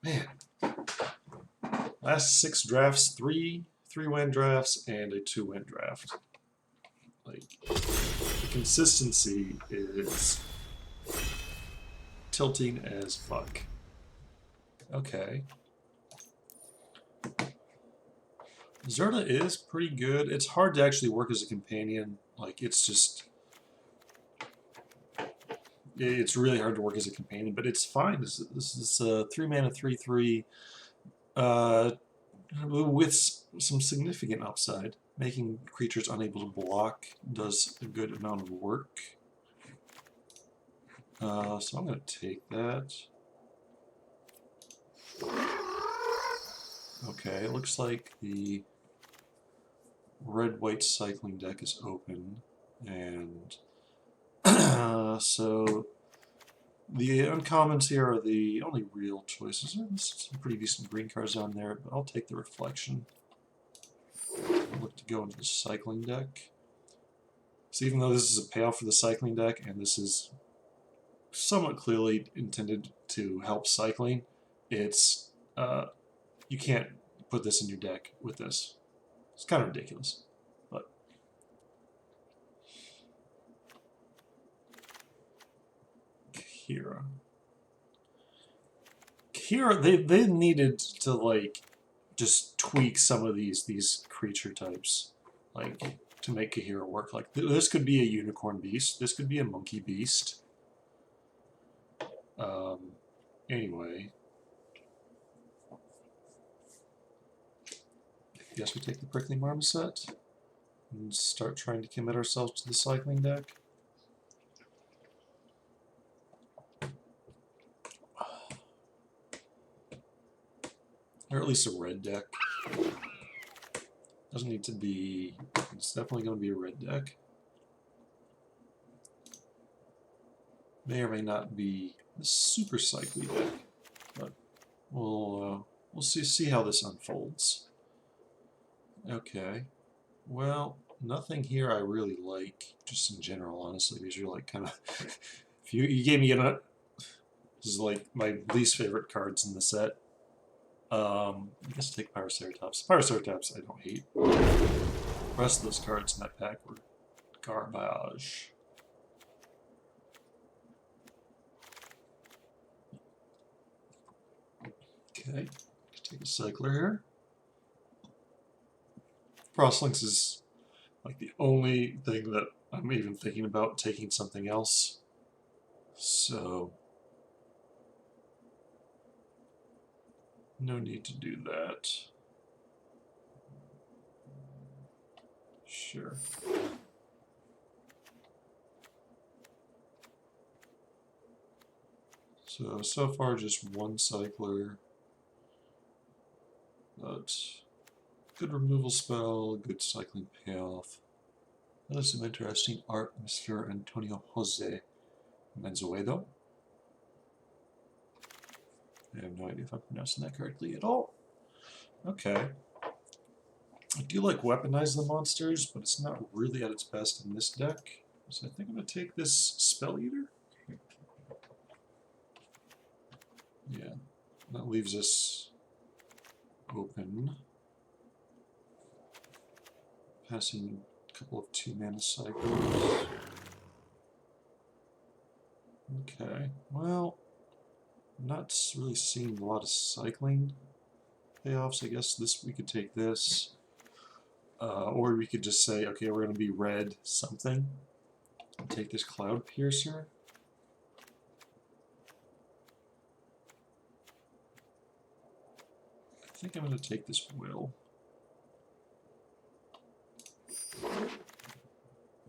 Man, last 6 drafts, three 3-win drafts and a 2-win draft. Like, the consistency is tilting as fuck. Okay. Zerta is pretty good. It's hard to actually work as a companion. Like, it's just... It's really hard to work as a companion, but it's fine. This is a 3-mana 3/3 with some significant upside. Making creatures unable to block does a good amount of work. So I'm going to take that. Okay, it looks like the red-white cycling deck is open, and so the uncommons here are the only real choices. There's some pretty decent green cards on there, but I'll take the reflection. I'll look to go into the cycling deck. So even though this is a payoff for the cycling deck, and this is somewhat clearly intended to help cycling, it's you can't put this in your deck with this. It's kind of ridiculous, but Kira, they needed to like just tweak some of these creature types, like to make Kahira work. Like this could be a unicorn beast. This could be a monkey beast. Anyway, I guess we take the prickly marmoset and start trying to commit ourselves to the cycling deck. Or at least a red deck. Doesn't need to be, it's definitely going to be a red deck. May or may not be a super cycly deck, but we'll see how this unfolds. Okay, well, nothing here I really like, just in general, honestly, because you're like kind of, if you gave me this is like my least favorite cards in the set. I guess take Pyroceratops. Pyroceratops I don't hate. The rest of those cards in that pack were garbage. Okay, take a cycler here. Crosslinks is like the only thing that I'm even thinking about taking something else. So no need to do that. Sure. So far just one cycler, but good removal spell, good cycling payoff. That is some interesting art, Mr. Antonio Jose Menzuedo. I have no idea if I'm pronouncing that correctly at all. Okay. I do like weaponize the monsters, but it's not really at its best in this deck. So I think I'm going to take this Spell Eater. Yeah, that leaves us open. Passing a couple of 2-mana cycles. Okay, well, I'm not really seeing a lot of cycling payoffs. I guess we could take this. Or we could just say, okay, we're going to be red something. I'll take this Cloud Piercer. I think I'm going to take this Will.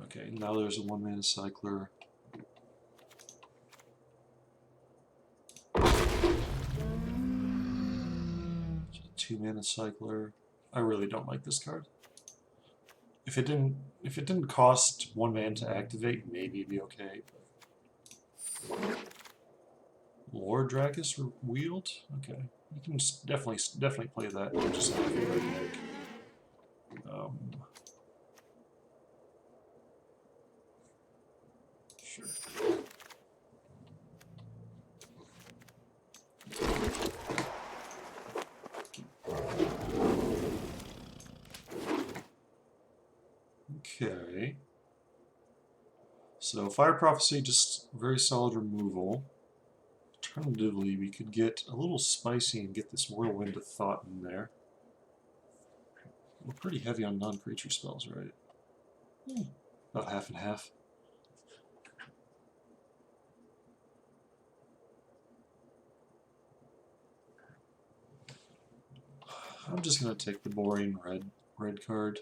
Okay, now there's a 1-mana cycler. It's a 2-mana cycler. I really don't like this card. If it didn't cost 1 mana to activate, maybe it'd be okay. Lord Dracus Wield? Okay. You can definitely play that. Just have a favorite deck. Sure. Okay. So Fire Prophecy, just very solid removal. Alternatively, we could get a little spicy and get this Whirlwind of Thought in there. We're pretty heavy on non-creature spells, right? About half and half. I'm just going to take the boring red card.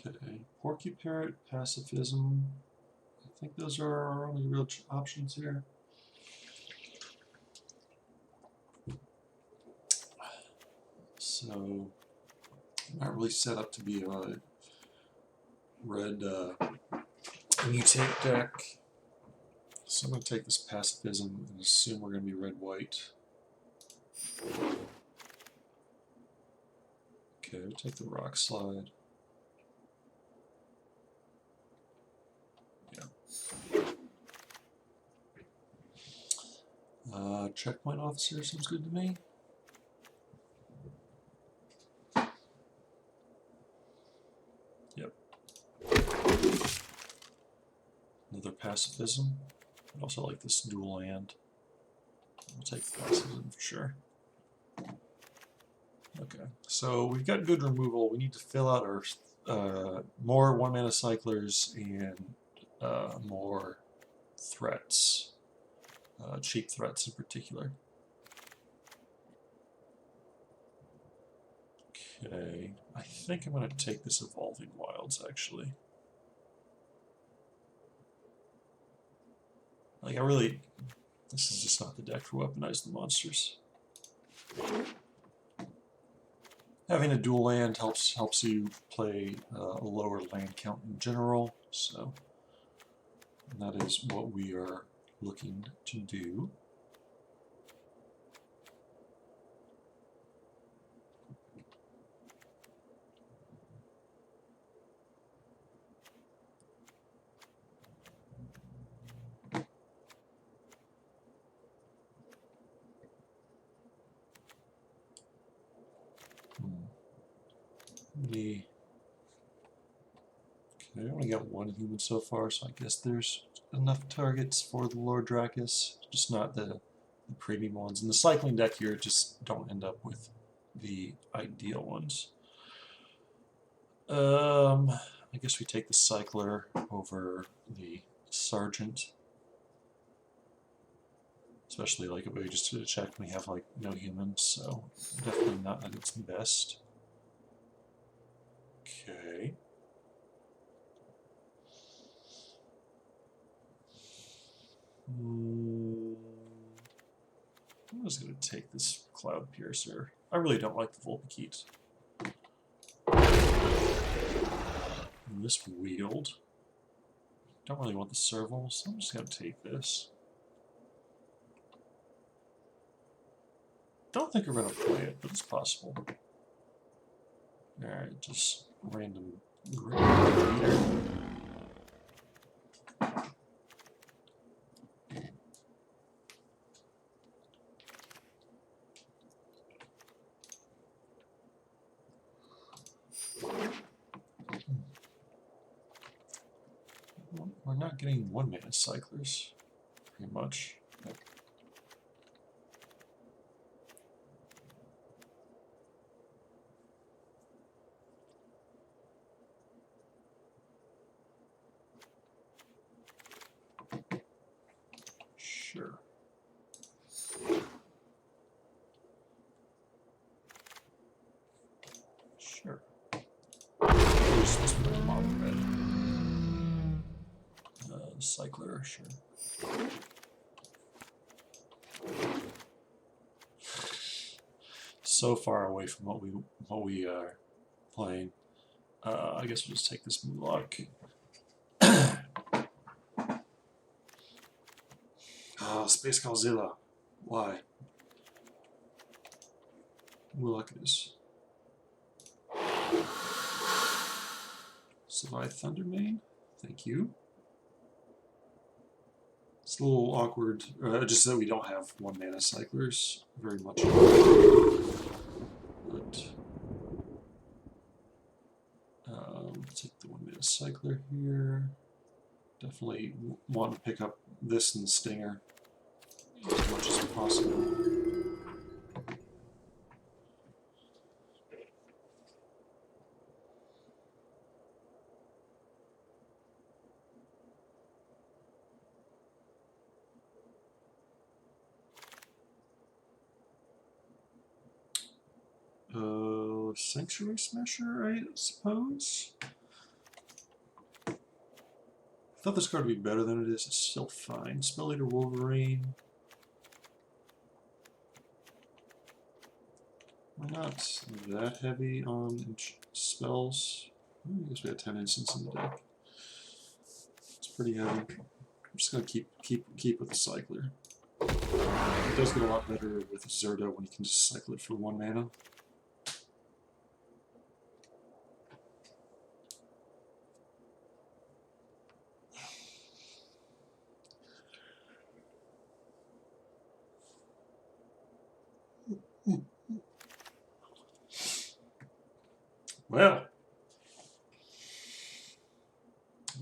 Okay, Porky Parrot, Pacifism. I think those are our only real options here. So, not really set up to be a red mutate deck. So I'm going to take this Pacifism and assume we're going to be red-white. Okay, we'll take the Rock Slide. Checkpoint Officer seems good to me. Yep. Another Pacifism. I also like this dual land. We'll take the Pacifism for sure. Okay, so we've got good removal. We need to fill out our more 1-mana cyclers and more threats. Cheap threats in particular. Okay, I think I'm going to take this Evolving Wilds, actually. Like, this is just not the deck for Weaponize the Monsters. Having a dual land helps you play a lower land count in general, so that is what we are looking to do. Okay, I only got one human so far, so I guess there's enough targets for the Lord Dracus, just not the premium ones. In the cycling deck here, just don't end up with the ideal ones. I guess we take the Cycler over the Sergeant. Especially like if we just check, we have like no humans, so definitely not at its best. Okay. I'm just going to take this Cloud Piercer. I really don't like the Vulpikeet. And this Wield. Don't really want the Serval, so I'm just going to take this. Don't think we're going to play it, but it's possible. Alright, just random leader. We're not getting 1-mana cyclers, pretty much. Sure. Sure. Who's supposed to be the model red? Cycler, sure. So far away from what we are playing. I guess we'll just take this Murloc. Oh, Space Godzilla. Why? Murloc is. Survive Thundermane. Thank you. It's a little awkward, just that we don't have 1 mana cyclers very much. But take the 1 mana cycler here. Definitely want to pick up this and the Stinger as much as possible. Sanctuary Smasher, I suppose? I thought this card would be better than it is. It's still fine. Spell Eater Wolverine. We're not that heavy on spells. I guess we had 10 instants in the deck. It's pretty heavy. I'm just gonna keep with the cycler. It does get a lot better with Zerda when you can just cycle it for 1 mana.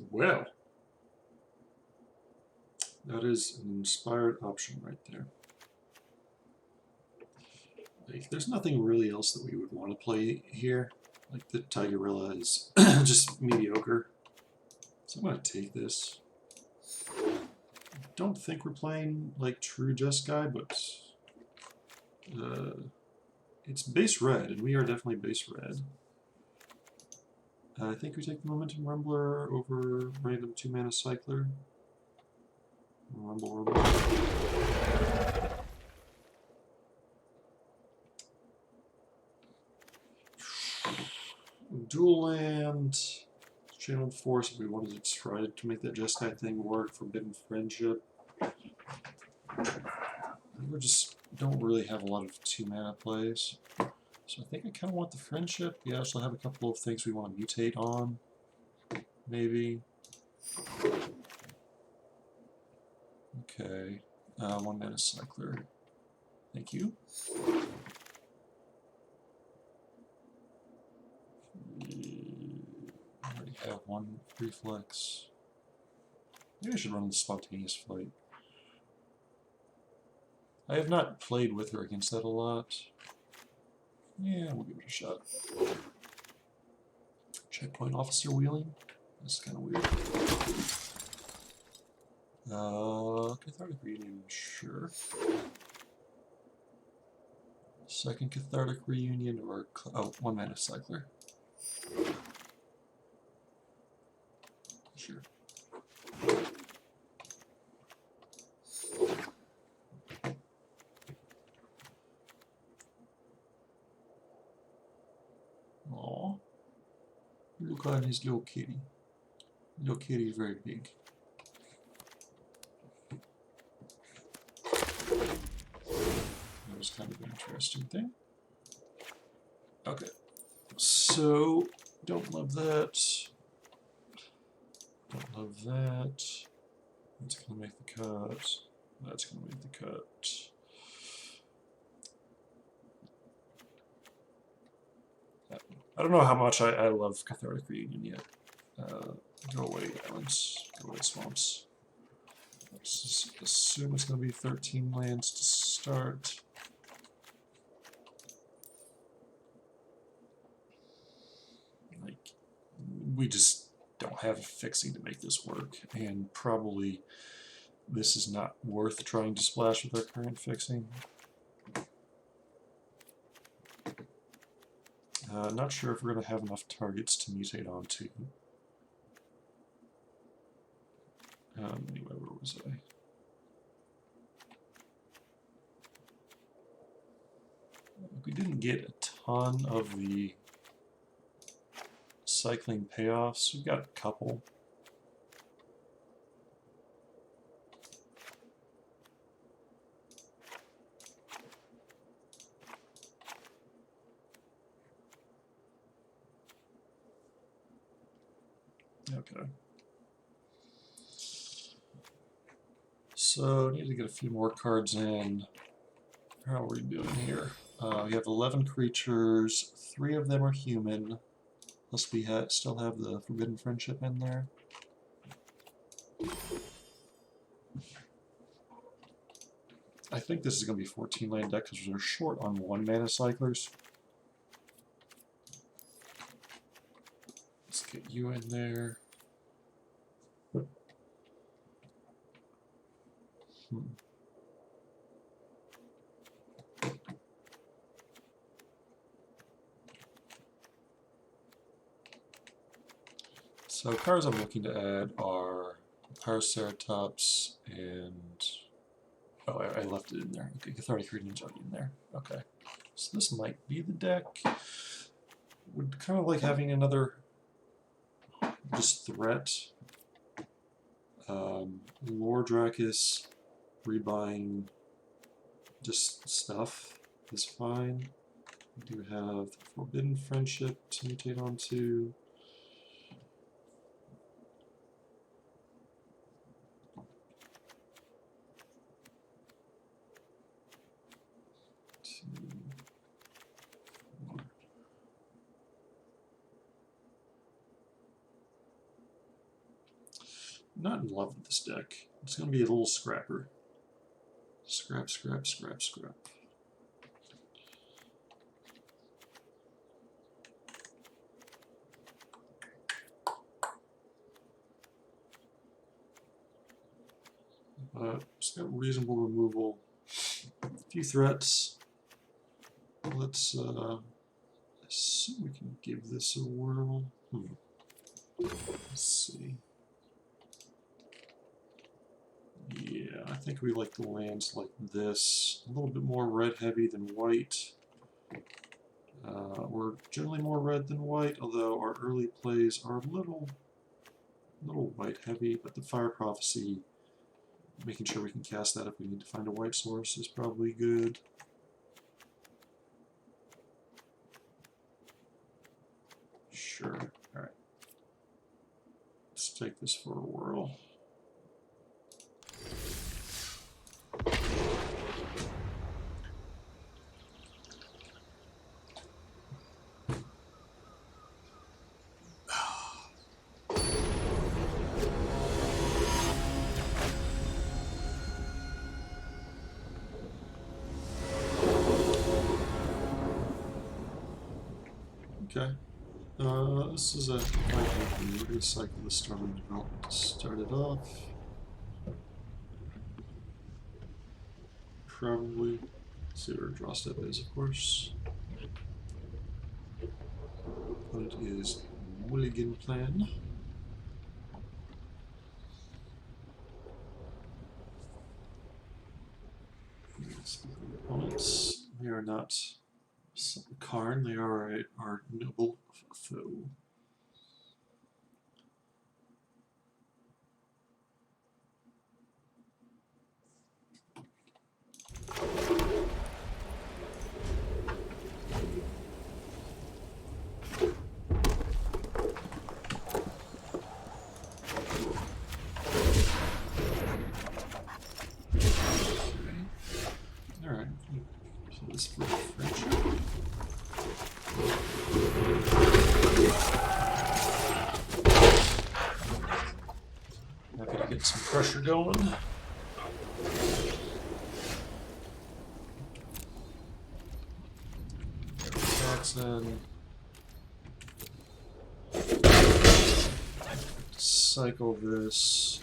Well, that is an inspired option right there. Like, there's nothing really else that we would want to play here. Like, the Tigerilla is just mediocre. So I'm going to take this. I don't think we're playing, like, true Jeskai, but it's base red, and we are definitely base red. I think we take the Momentum Rumbler over random 2 mana cycler. Rumble. Dual land, Channeled Force if we wanted to try to make that Jeskai thing work. Forbidden Friendship. We just don't really have a lot of 2 mana plays. So I think I kind of want the Friendship. We also have a couple of things we want to mutate on. Maybe. Okay. 1 mana cycler. Thank you. I already have 1 reflex. Maybe I should run the Spontaneous Flight. I have not played with her against that a lot. Yeah, we'll give it a shot. Checkpoint Officer Wheeling? That's kind of weird. Cathartic Reunion, sure. Second Cathartic Reunion or 1 mana cycler. Sure. Aww. Look at his little kitty. Little kitty is very big. That was kind of an interesting thing. Okay. So, don't love that. Don't love that. That's going to make the cut. That's going to make the cut. I don't know how much I love Cathartic Reunion yet. Go away, islands. Go away, swamps. Let's just assume it's going to be 13 lands to start. Like, we just don't have a fixing to make this work, and probably this is not worth trying to splash with our current fixing. Not sure if we're going to have enough targets to mutate onto. Anyway, where was I? We didn't get a ton of the cycling payoffs. We've got a couple. Okay. So, need to get a few more cards in. How are we doing here? We have 11 creatures. 3 of them are human. Plus we still have the Forbidden Friendship in there. I think this is going to be 14 land deck because we're short on 1 mana cyclers. Let's get you in there. So cards I'm looking to add are Paraceratops and... Oh, I left it in there. Okay, Cathartic Greetings already in there. Okay. So this might be the deck. Would kind of like having another just threat. Lord Dracus, rebuying just stuff is fine. We do have Forbidden Friendship to mutate onto. Not in love with this deck. It's going to be a little scrapper. Scrap, scrap, scrap, scrap. It's got reasonable removal. A few threats. Let's assume we can give this a whirl. Let's see. Yeah, I think we like the lands like this. A little bit more red heavy than white. We're generally more red than white, although our early plays are a little white heavy, but the Fire Prophecy, making sure we can cast that if we need to find a white source, is probably good. Sure. Alright. Let's take this for a whirl. Okay. This is a we're going to cycle the Storm Development to start it off. Probably see what our draw step is, of course. Opponent is Mulligan Plan. Opponents, they are not Karn, they are our noble foe. Alright, so this for friendship. Happy to get some pressure going. Jackson. Cycle this.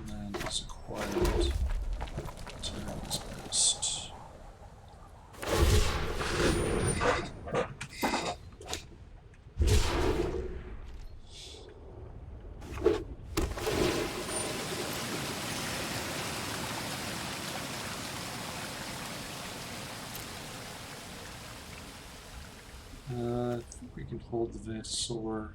And it's acquired. Turn is best. I think we can hold the Venusaur.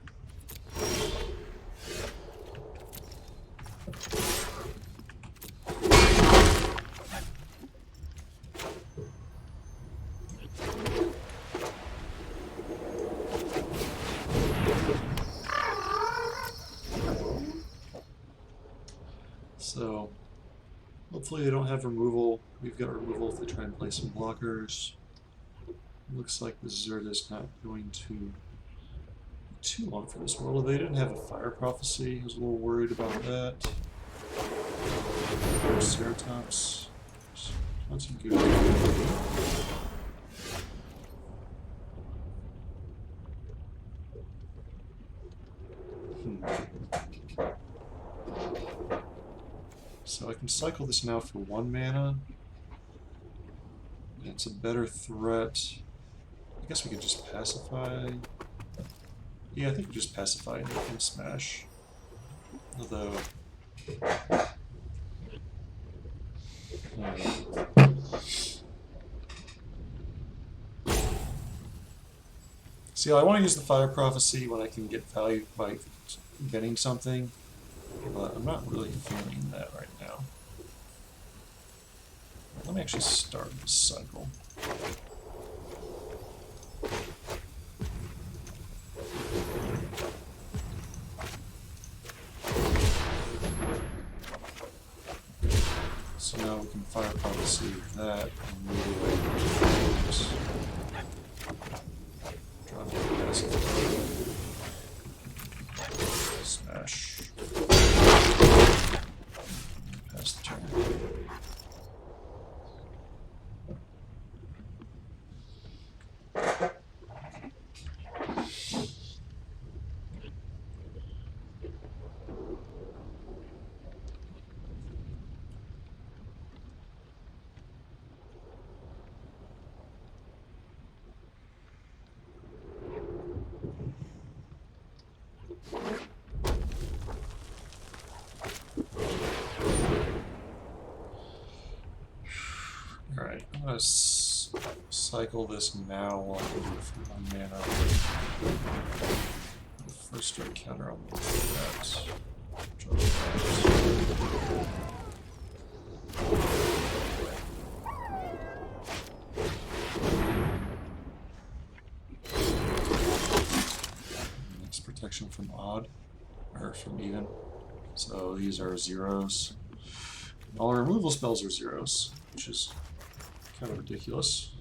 So hopefully they don't have removal. We've got removal if they try and play some blockers. Looks like the Zerd is not going to be too long for this world. They didn't have a fire prophecy. I was a little worried about that. Ceratops. That's good. So I can cycle this now for 1 mana. It's a better threat. I guess we could just pacify. Yeah, I think we just pacify and they can smash. Although... See, I want to use the Fire Prophecy when I can get value by getting something, but I'm not really feeling that right now. Let me actually start this cycle. So now we can Fire Prophecy that and move away from this. Drop the basket. Smash. Pass the turn. Alright, I'm going to cycle this now while I can do it for 1 mana. First strike counter on that. Drop that. Next protection from odd, or from even. So these are zeros. All our removal spells are zeros, which is kind of ridiculous.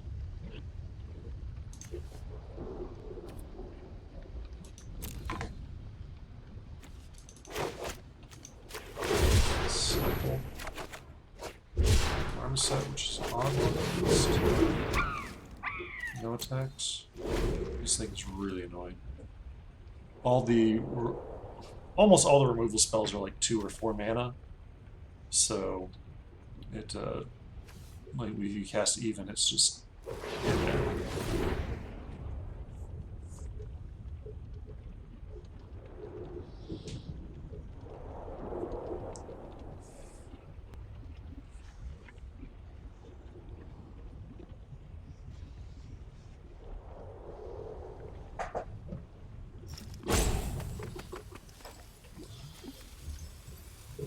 Cycle. Marmoset, which is an odd one. No attacks. This thing is really annoying. Almost all the removal spells are like 2 or 4 mana. So it like if you cast even, it's just in there.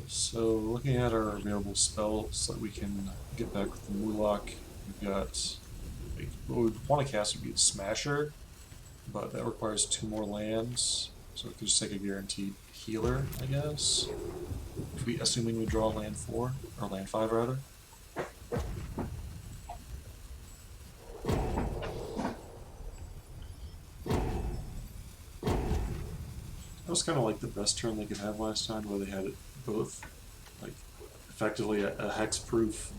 So looking at our available spells that we can get back with the Murloc, we've got, what we want to cast would be the Smasher, but that requires 2 more lands, so we could just take a guaranteed healer, I guess. Assuming we draw land 4, or land 5 rather. That was kind of like the best turn they could have last time, where they had it both, like, effectively a hex-proof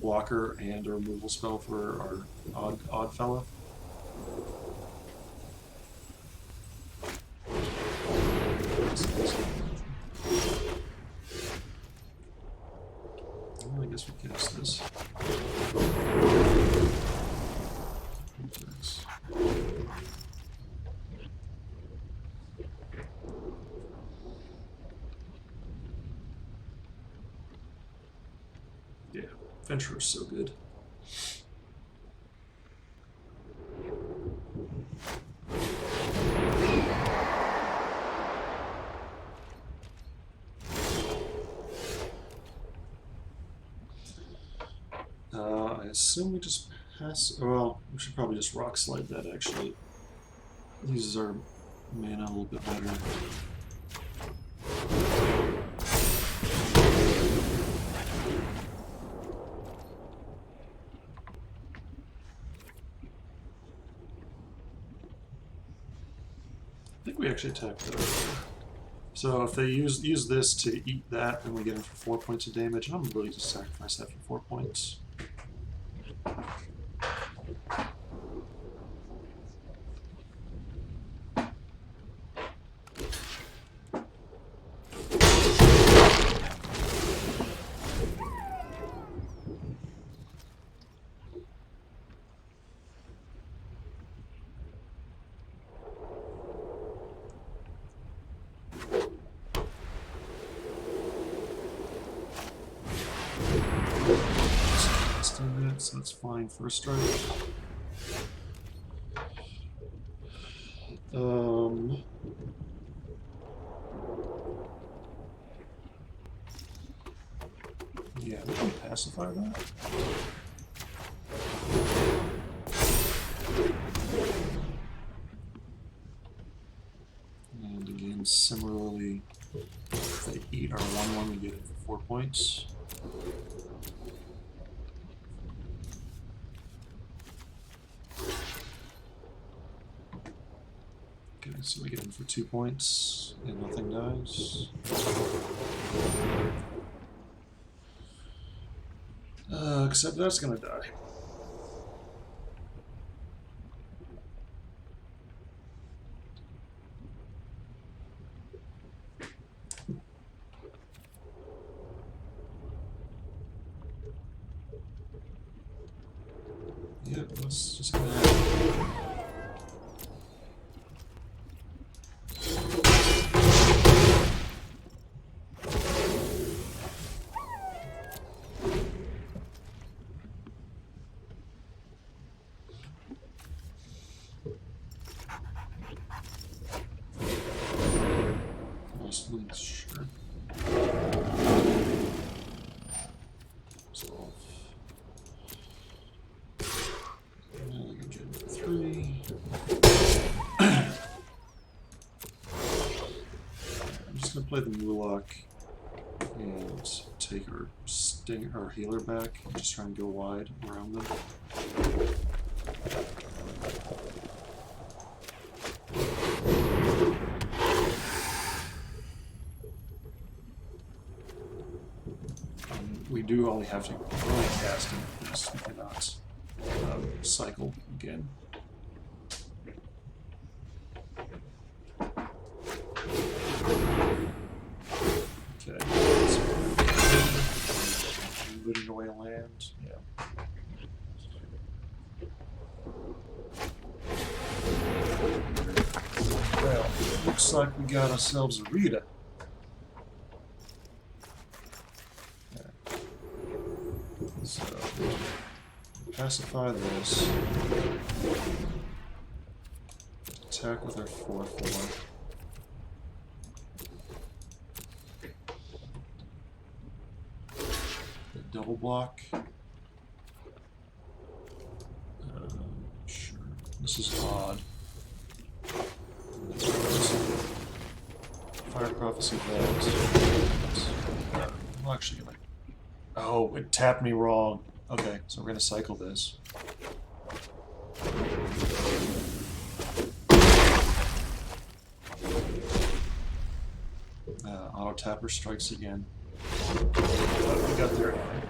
blocker and a removal spell for our odd fella. Well, I guess we cast this. Yeah, Venturer's so good. I assume we just pass. Well, we should probably just rock slide that actually. It uses our mana a little bit better. actually attack that. So if they use this to eat that, then we get in for 4 points of damage, and I'm willing to sacrifice that for 4 points. So that's fine for a strike. Yeah, we can pacify that. And again, similarly, if they eat our 1/1, we get it for 4 points. Okay, so we get in for 2 points, and nothing dies. Except that's gonna die. Yep, that's just gonna happen. Sure. Resolve. Now we can get 3. I'm just gonna play the Murloc and take our healer back and just try and go wide around them. We do only have to really cast him because we cannot cycle again. Okay, so looting away land. Yeah. Well, looks like we got ourselves a Rita. So, pacify this. Attack with our 4/4. Double block. Sure. This is odd. Fire Prophecy that. I'm actually gonna. Oh, it tapped me wrong. Okay, so we're gonna cycle this. Auto tapper strikes again. But we got there anyway.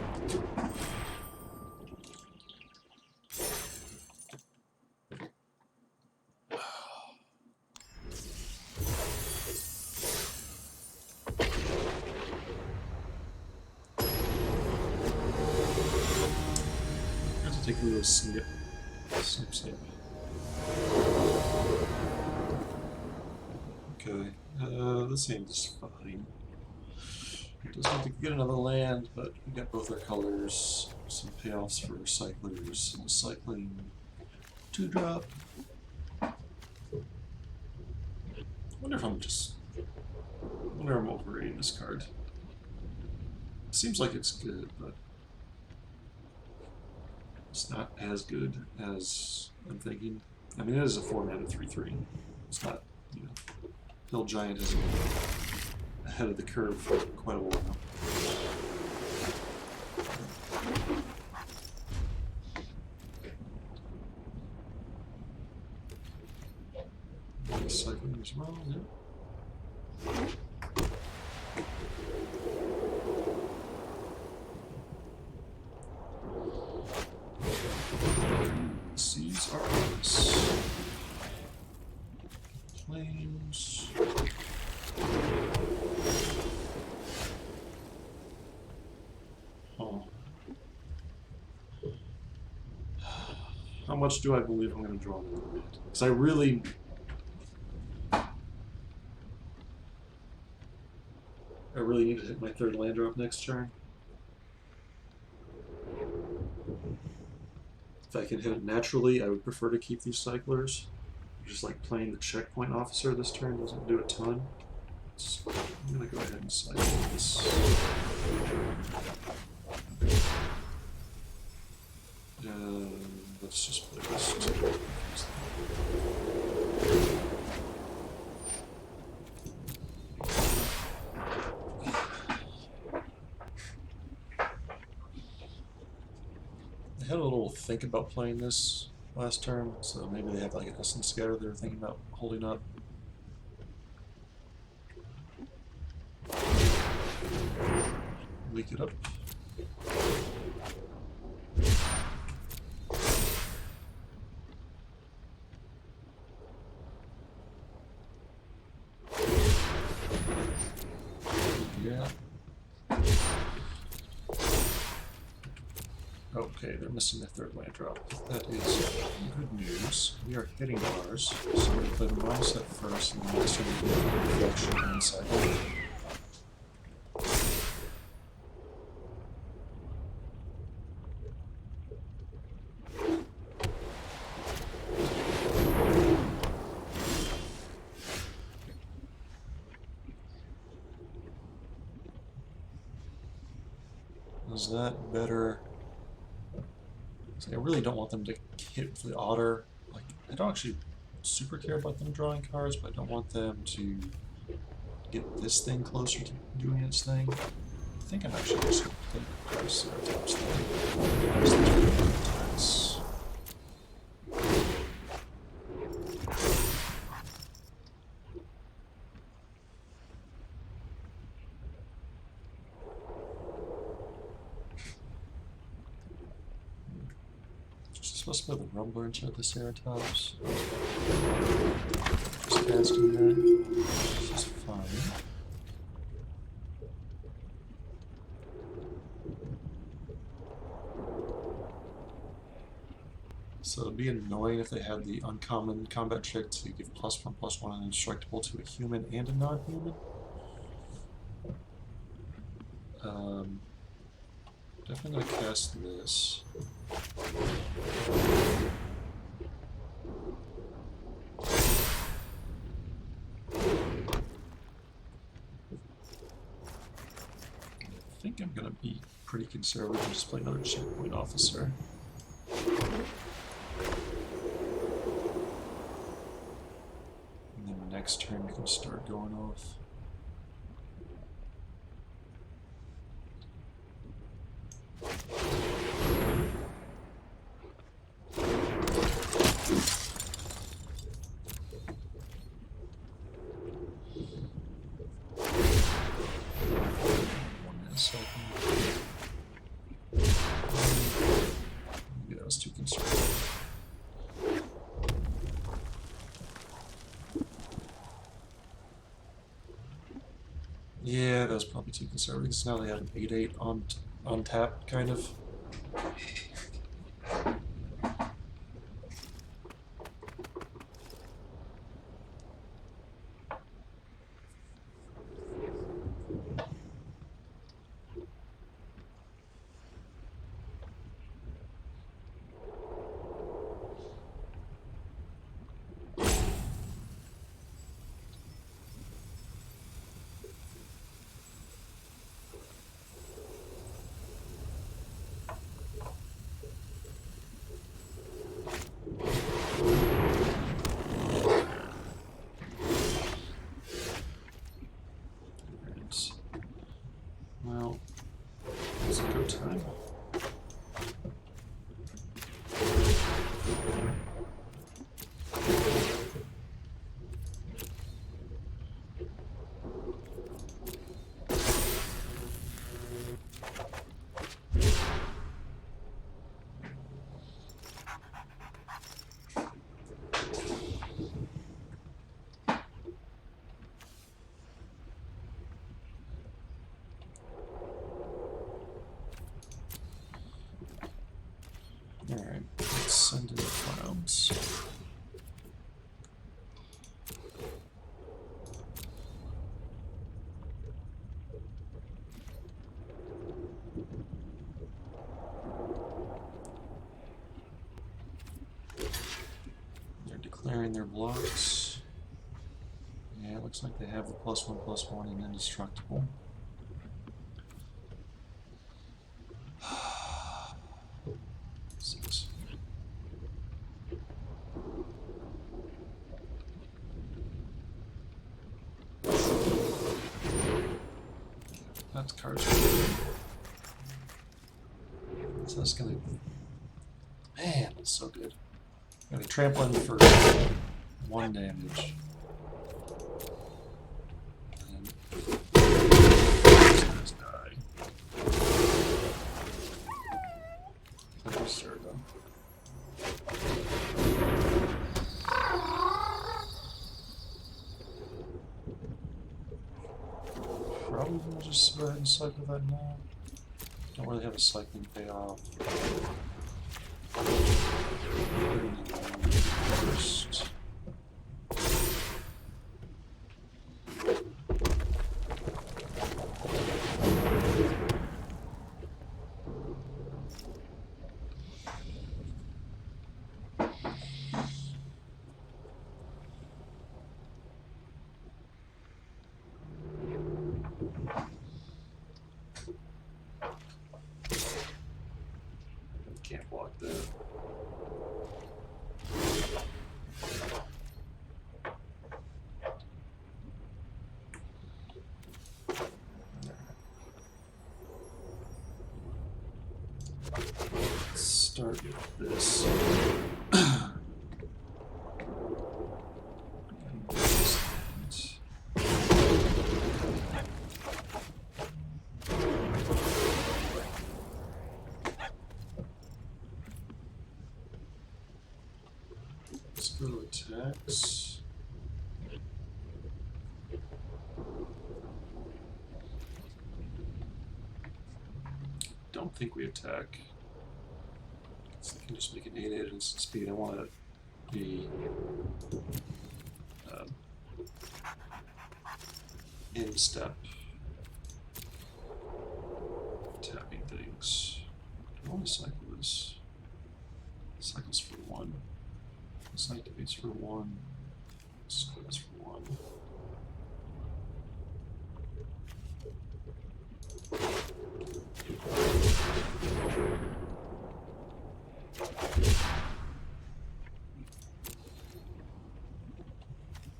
Take a little snip. Snip, snip. Okay, this seems fine. Just need to get another land, but we got both our colors, some payoffs for cyclers, and cycling 2-drop. I wonder if I'm overrating this card. It seems like it's good, but it's not as good as I'm thinking. I mean, it is a 4-mana 3/3. It's not, you know, Hill Giant is ahead of the curve for quite a while. Cycling as well. Yep. Seas are ours. Planes. Oh. How much do I believe I'm going to draw in the mid? Because I really need to hit my third land drop next turn. If I can hit it naturally, I would prefer to keep these cyclers. Just like playing the checkpoint officer this turn doesn't do a ton. So I'm going to go ahead and cycle this. Let's just play this too. I had a little think about playing this last turn, so maybe they have like an essence scatter they were thinking about holding up. Leak it up. Yeah. Okay, they're missing their third land drop. That is good news. We are hitting ours, so we play the normal set first, and then next turn we play the reflection and cycle. Is that better? I really don't want them to hit the otter. Like, I don't actually super care about them drawing cards, but I don't want them to get this thing closer to doing its thing. I think I'm actually just going to play the Triceratops thing. Supposed to put the Rumbler inside the Ceratops. Just casting that. This is fine. So it'd be annoying if they had the uncommon combat trick to give +1/+1 and indestructible to a human and a non-human. Definitely gonna cast this. I think I'm gonna be pretty conservative and just play another checkpoint officer. And then next turn we can start going off. Yeah, that was probably too conservative. Now they have an 8/8 on tap, kind of. Well, is it go time? destroying their blocks. Yeah, it looks like they have the +1/+1 and indestructible. Six. That's card's good. So that's gonna. Man, that's so good. Gonna trample in for 1 damage. And these guys die. Absurdo. Probably gonna just go ahead and cycle that now. Don't really have a cycling payoff. First. Can't block that. Let's start with this. Let's go to attacks. Don't think we attack. I can just make an 8/8 instant speed. I want it to be in step. Tapping things. I want to cycle this. Cycles for 1. This activates for 1. This goes for 1.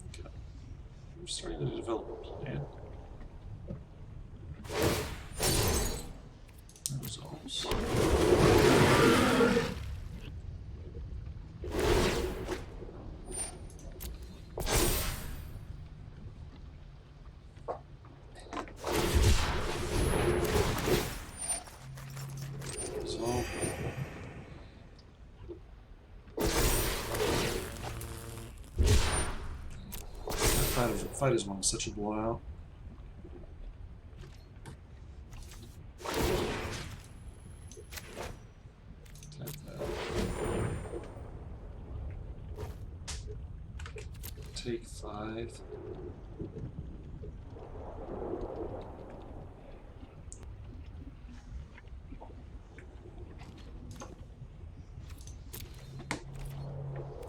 Okay. We're starting to develop a plan. That resolves. Fight is one such a blowout. Tap that. Take 5.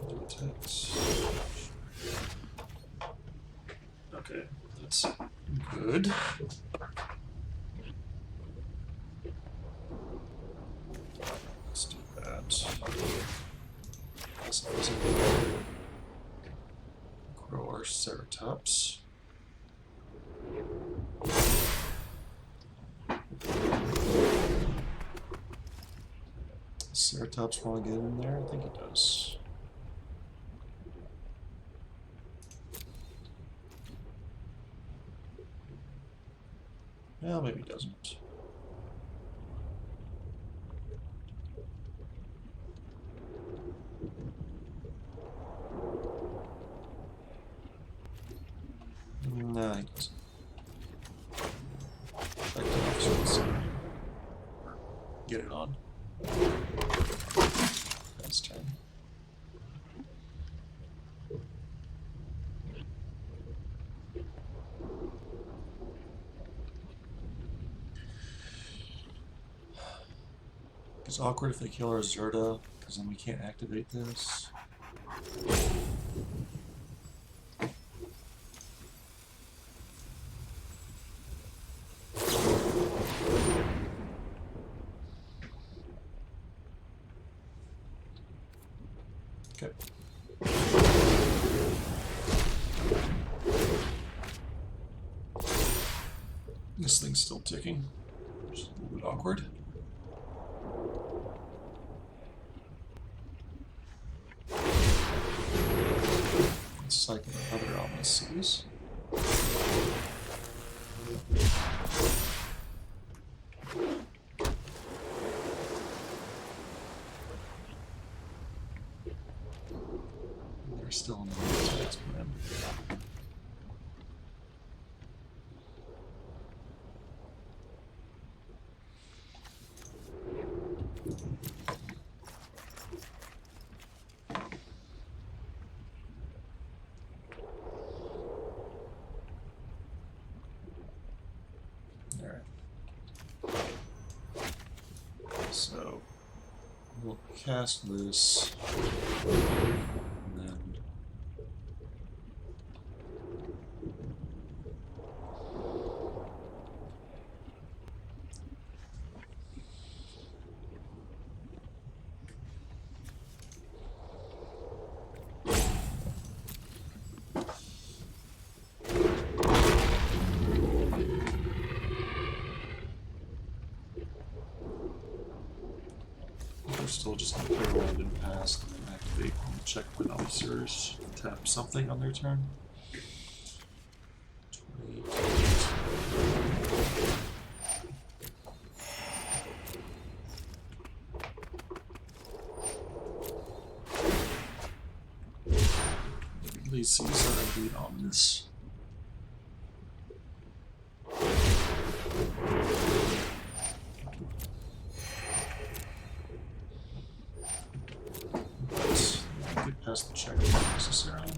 Do attacks. Okay, that's good. Let's do that. Grow our Ceratops. Ceratops want to get in there? I think it does. Well, maybe it doesn't. No, he doesn't. Get it on. That's 10. It's awkward if they kill our Zerta, because then we can't activate this. Okay. This thing's still ticking. Just a little bit awkward. Let's cycle another ominous cities. They're still in the attacks plan. So we'll cast this, and then we're still just going to play around and pass, and then activate the checkpoint officers, tap something on their turn. 20. These are indeed ominous. Get past the checkpoint necessarily.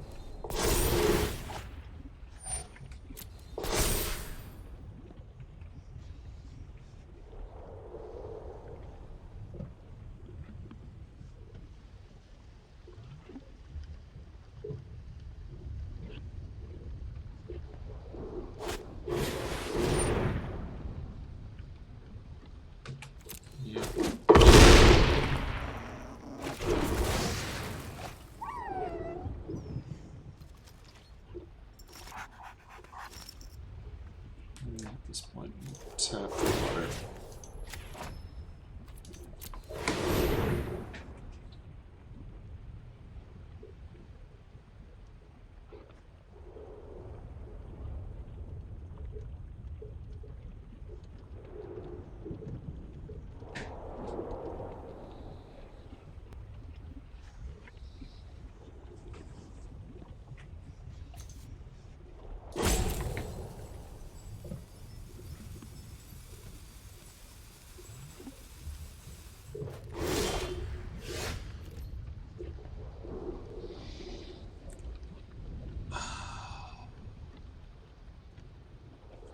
At this point, we'll tap the water.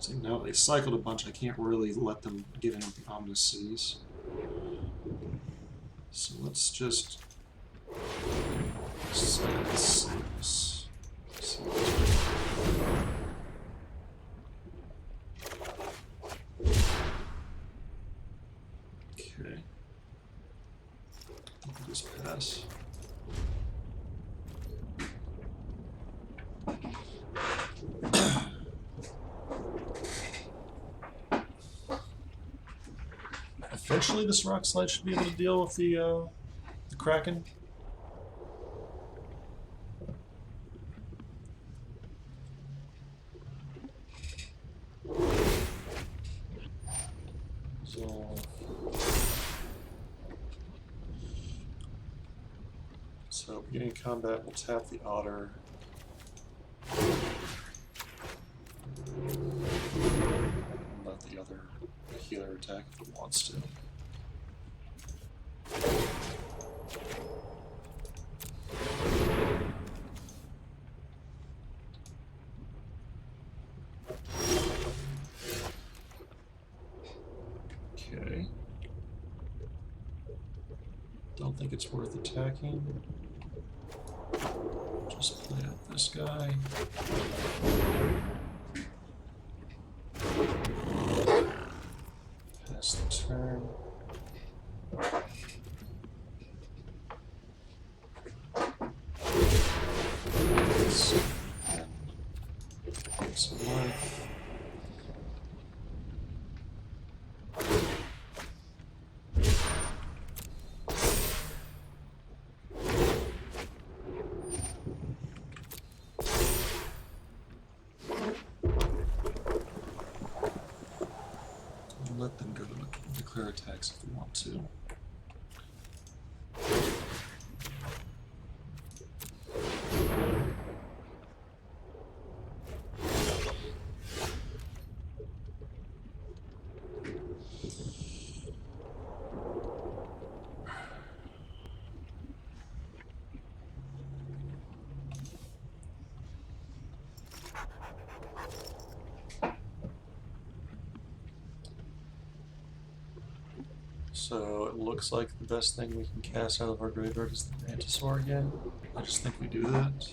So now they cycled a bunch, I can't really let them get into the ominous cities. So let's just cycle the cities. Okay. I'll just pass. Eventually, this rock slide should be able to deal with the Kraken. So, beginning of combat, we'll tap the otter. And let the other healer attack if it wants to. Okay. Don't think it's worth attacking. Just play out this guy. Pass the turn. let them go to declare attacks if they want to. So it looks like the best thing we can cast out of our graveyard is the Mantisaur again. I just think we do that.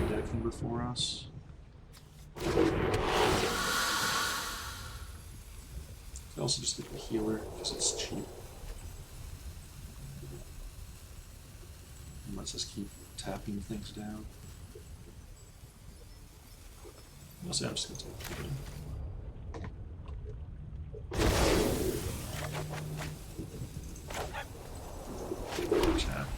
Decking before us. We can also just get the healer because it's cheap. And let's just keep tapping things down. Honestly, I'm just going to take it. Tap.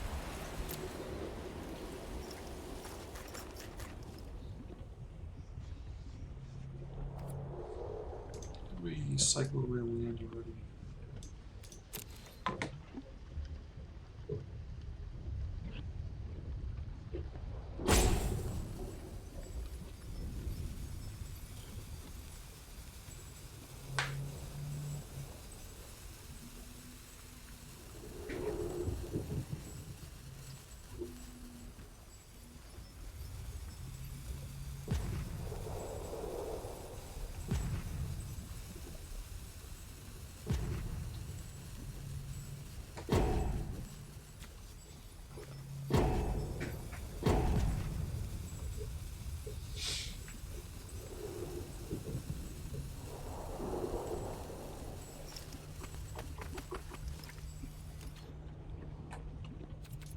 We cycle away land already.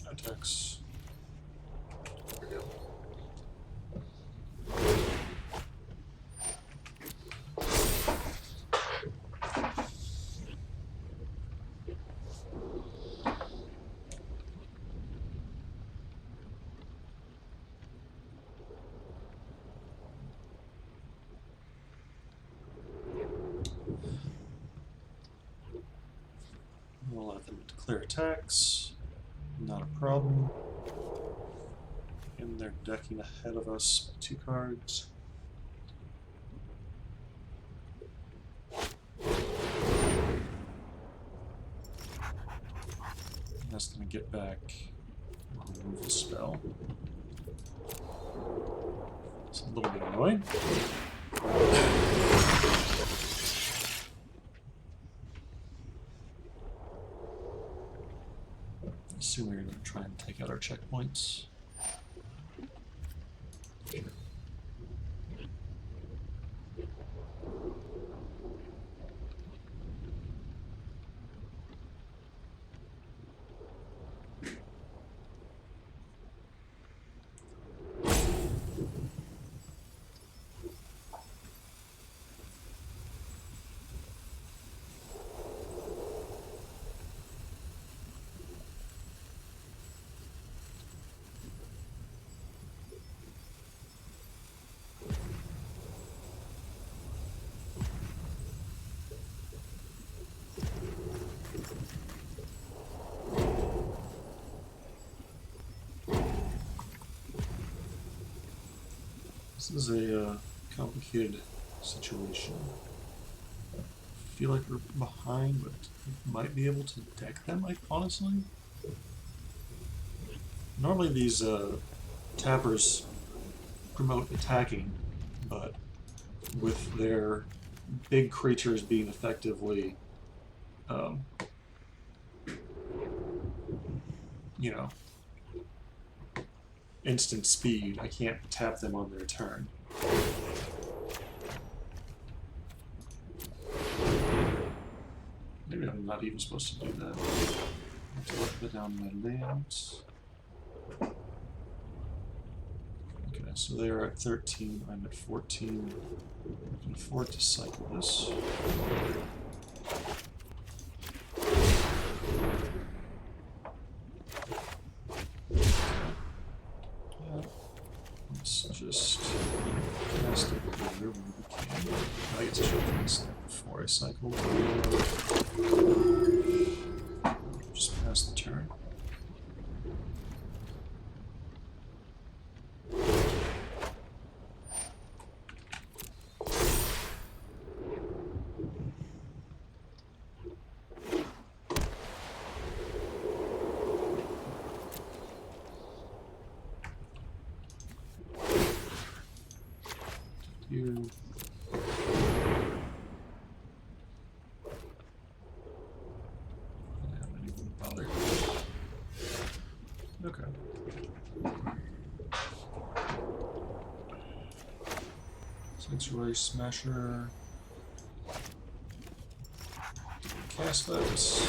Attacks. There we go. We'll let them declare attacks. Not a problem. And they're decking ahead of us 2 cards. That's going to get back a removal spell. It's a little bit annoying. I assume we're going to try and take out our checkpoints. This is a complicated situation. I feel like we're behind, but we might be able to deck them, honestly. Normally these tappers promote attacking, but with their big creatures being effectively, you know, instant speed, I can't tap them on their turn. Maybe I'm not even supposed to do that. I have to put down my lands. Okay, so they're at 13, I'm at 14. I can afford to cycle this. here when we can. I guess I should have this before I cycled. Just pass the turn. You. Bother. Okay. Sanctuary Smasher. Cast this.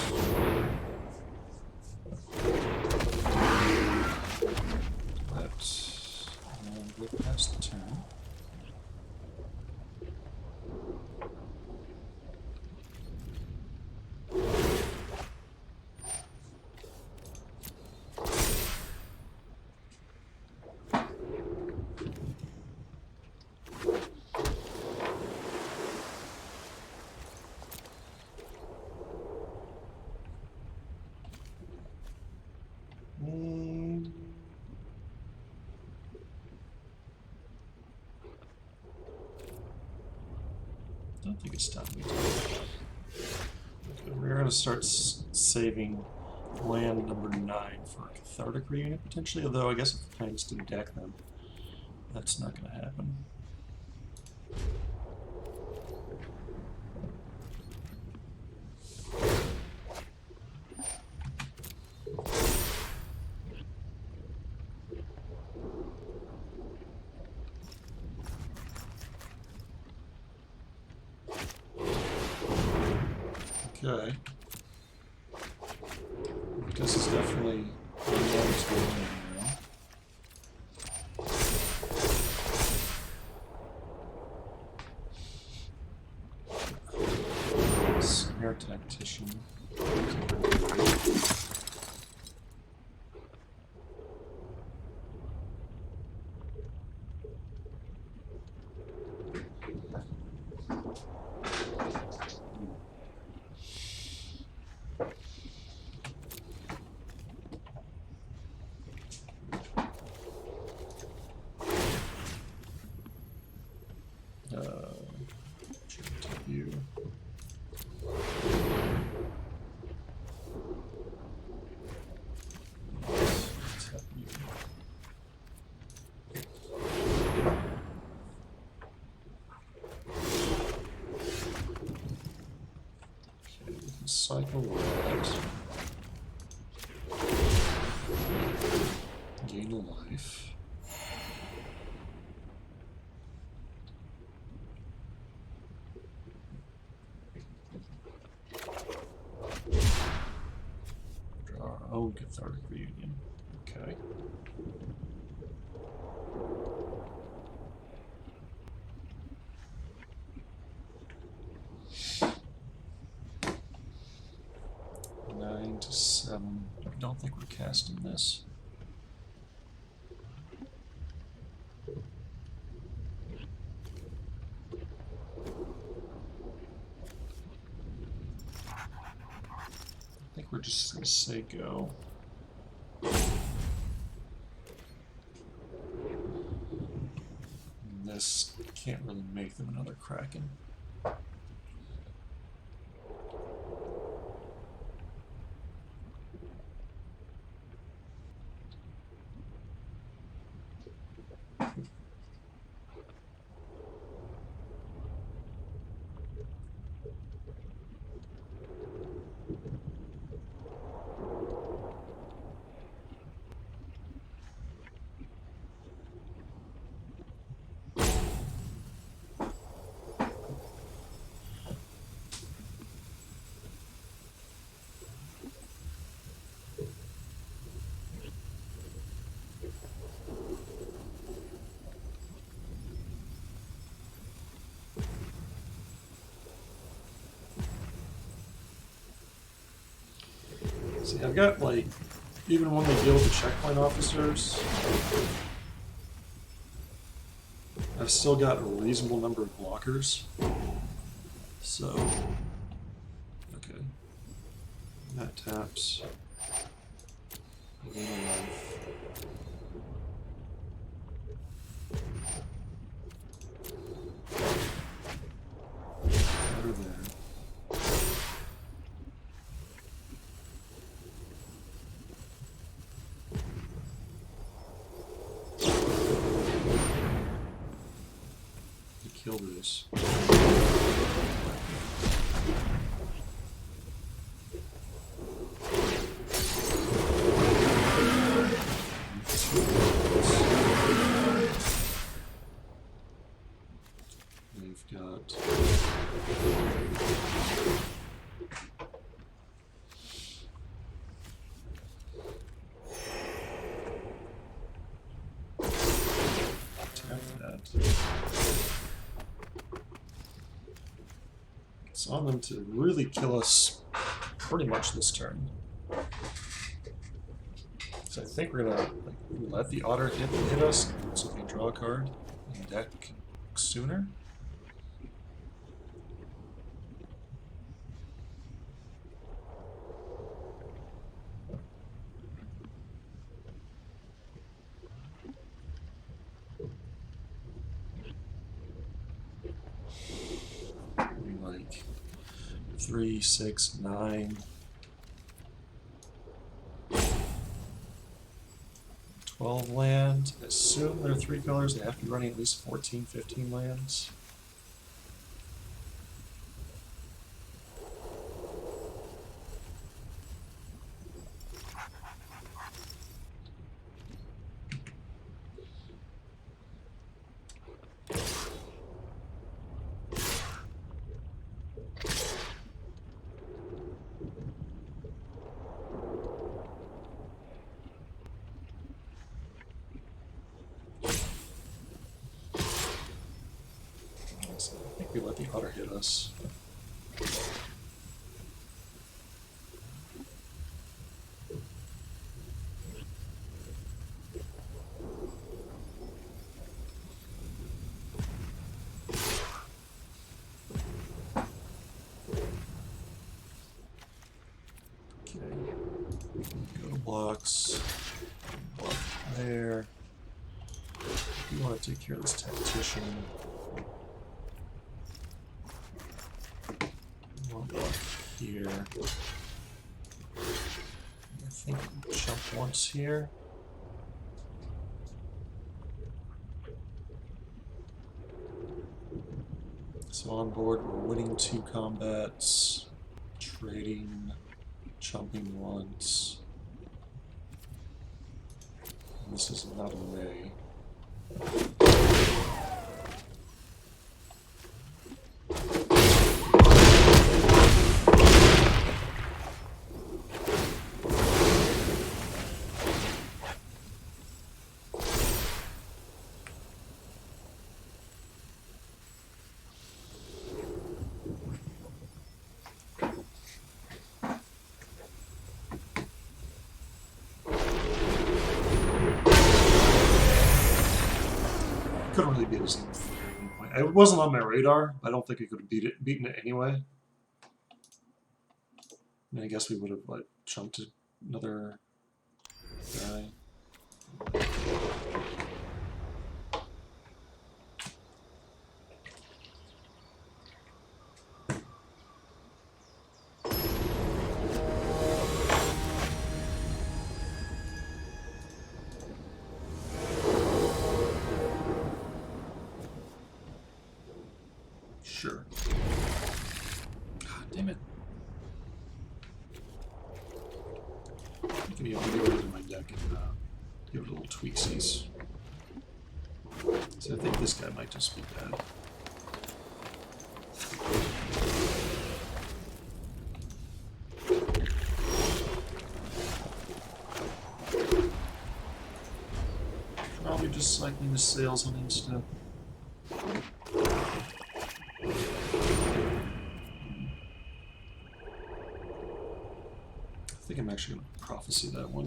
And we'll pass the turn. I don't think it's time we do. Okay, we're going to start saving land number 9 for a cathartic reunion potentially, although I guess if the plan is to deck them, that's not going to happen. Okay. This is definitely what's going on now. Snare Tactician. You. Cycle that. Gain a life. Draw our own cathartic reunion. Okay. To 7. I don't think we're casting this. I think we're just going to say go. And this can't really make them another Kraken. See, I've got, like, even when they deal with the checkpoint officers, I've still got a reasonable number of blockers. So, okay. That taps. Arena life. Over there. Kill this. We've got tap that. It's on them to really kill us pretty much this turn. So I think we're gonna let the otter hit us, so we can draw a card and deck sooner. Like 3, 6, 9. 12 land. I assume they're 3 colors. They have to be running at least 14, 15 lands. I think we let the otter hit us. Okay. Go to blocks. Block there. We want to take care of this tactician. Here. I think we'll jump once here. So on board, we're winning 2 combats, trading, jumping once. And this is not a way. Couldn't really beat his point. It wasn't on my radar. I don't think he could have beaten it anyway. And I guess we would have like jumped to another guy. Sure. God damn it. Give me a video into my deck and give it a little tweaksies. So I think this guy might just be bad. Probably just cycling the sails on instead. I think I'm actually going to prophecy that one.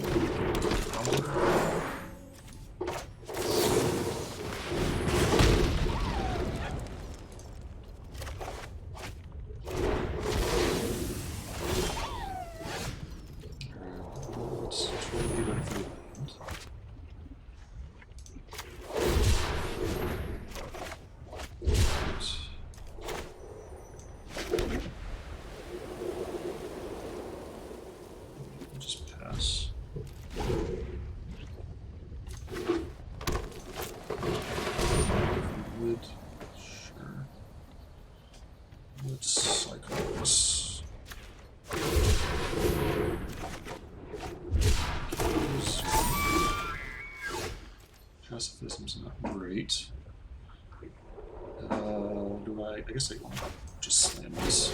Pacifism's not great. I guess I want to just slam this.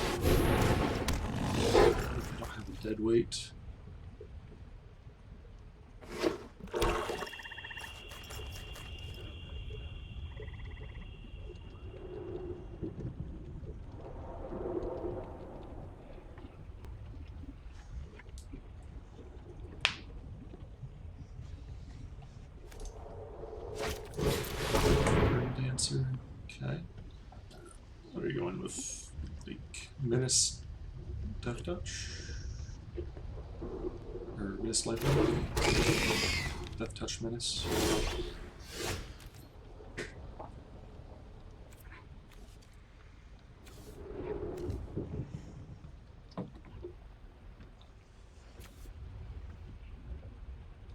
I don't have a dead weight. Okay. What are you going with? Like Menace Death Touch? Or Menace Lifeline? Death Touch Menace? I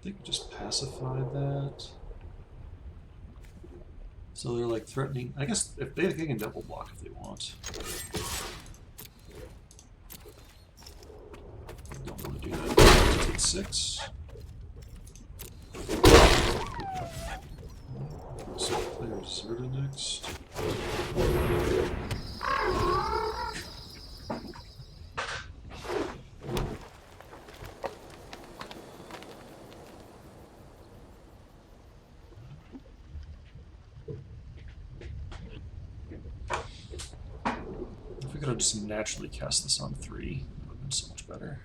think we just pacified that. So they're like threatening. I guess if they can double block if they want. Don't want to do that. Take 6. So player Zerda next. If we could have just naturally cast this on 3, it would have been so much better.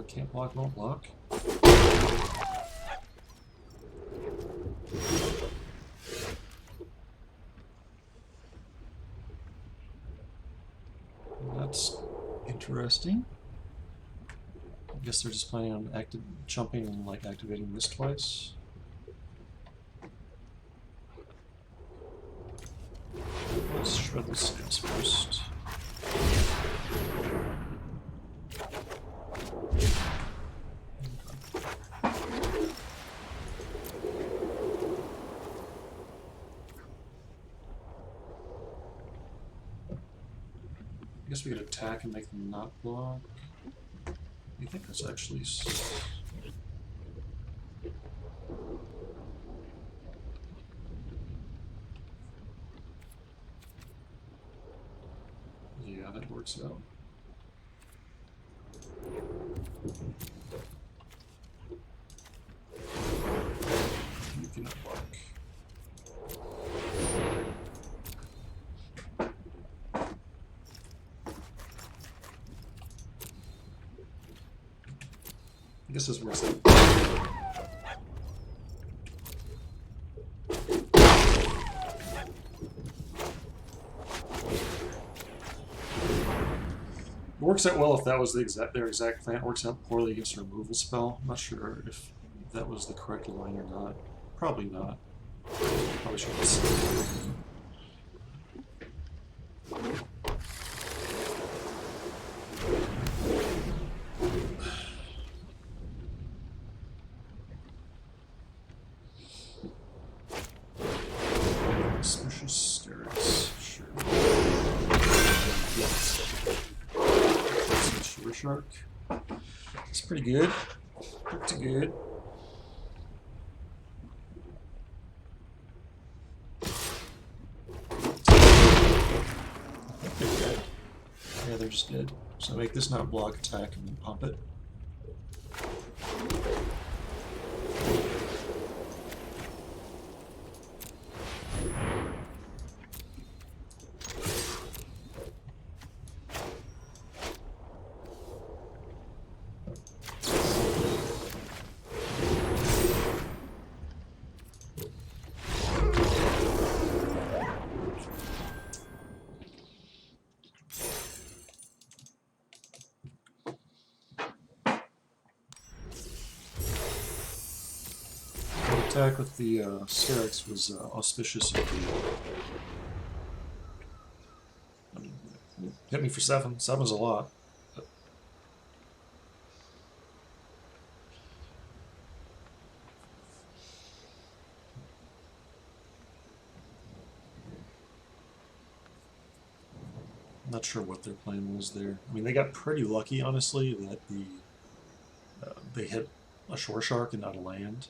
Can't block, won't block. That's interesting. I guess they're just planning on jumping and like activating this twice. Let's shred the scales first. I guess we could attack and make them not block. I think that's actually... Yeah, that works out. You cannot block. I guess this works out. It works out well if that was their exact plan. It works out poorly against a removal spell. I'm not sure if that was the correct line or not. Probably not. Probably should have said. Shark. It's pretty good. Pretty good. I think they're dead. Yeah, they're just dead. So make this not block, attack, and then pump it. Attack with the Sterix was auspicious. I mean, hit me for 7. 7's a lot. But I'm not sure what their plan was there. I mean, they got pretty lucky, honestly, that they hit a shore shark and not a land.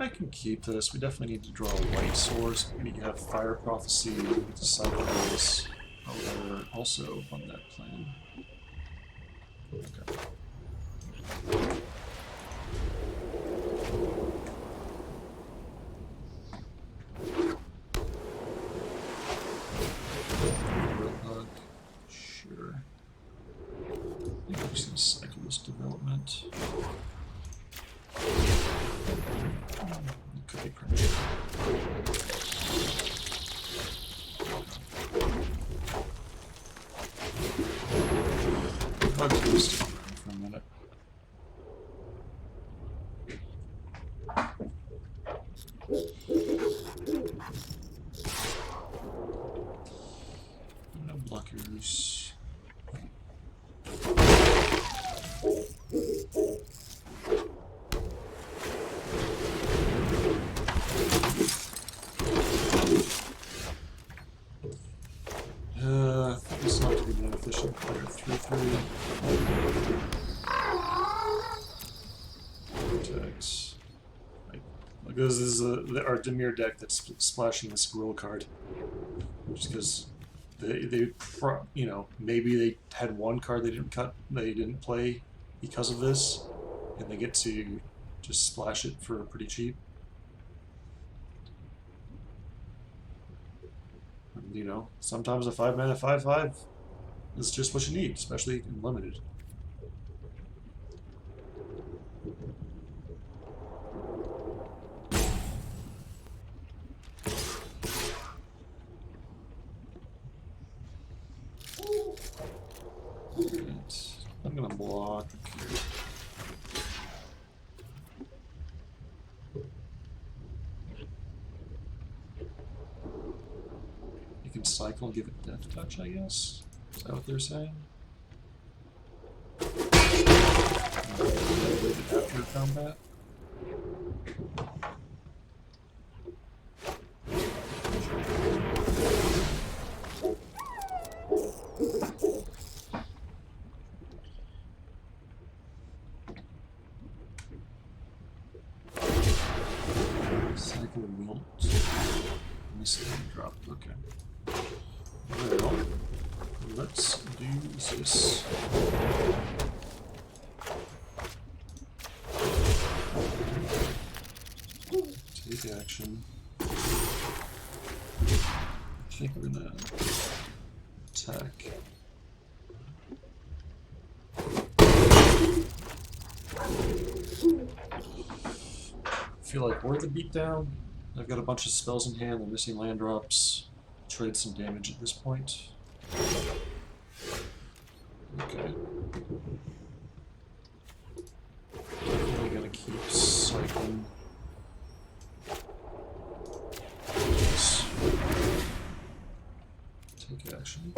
I can keep this. We definitely need to draw a white source. We have Fire Prophecy, Disciples. Oh, they're also on that plan. Okay. Sure. I think we're just going to cycle this development. It could be pretty good. Bugs will stick around for a minute. No blockers. I think it's not to be beneficial. Player 3/3. Vortex. Like this is our Dimir deck that's splashing the squirrel card. Just because you know, maybe they had one card they didn't play because of this, and they get to just splash it for pretty cheap. And, you know, sometimes a 5-mana 5/5 is just what you need, especially in limited. Right. I'm gonna block. You can cycle and give it Death Touch, I guess? Is that what they're saying? After combat? Cycle Wilt. Drop. Okay. Well, let's do this. Take action. I think we're gonna attack. I feel like we're the beatdown. I've got a bunch of spells in hand, they're missing land drops. Trade some damage at this point. Okay. Definitely gonna keep cycling. Yes. Take action.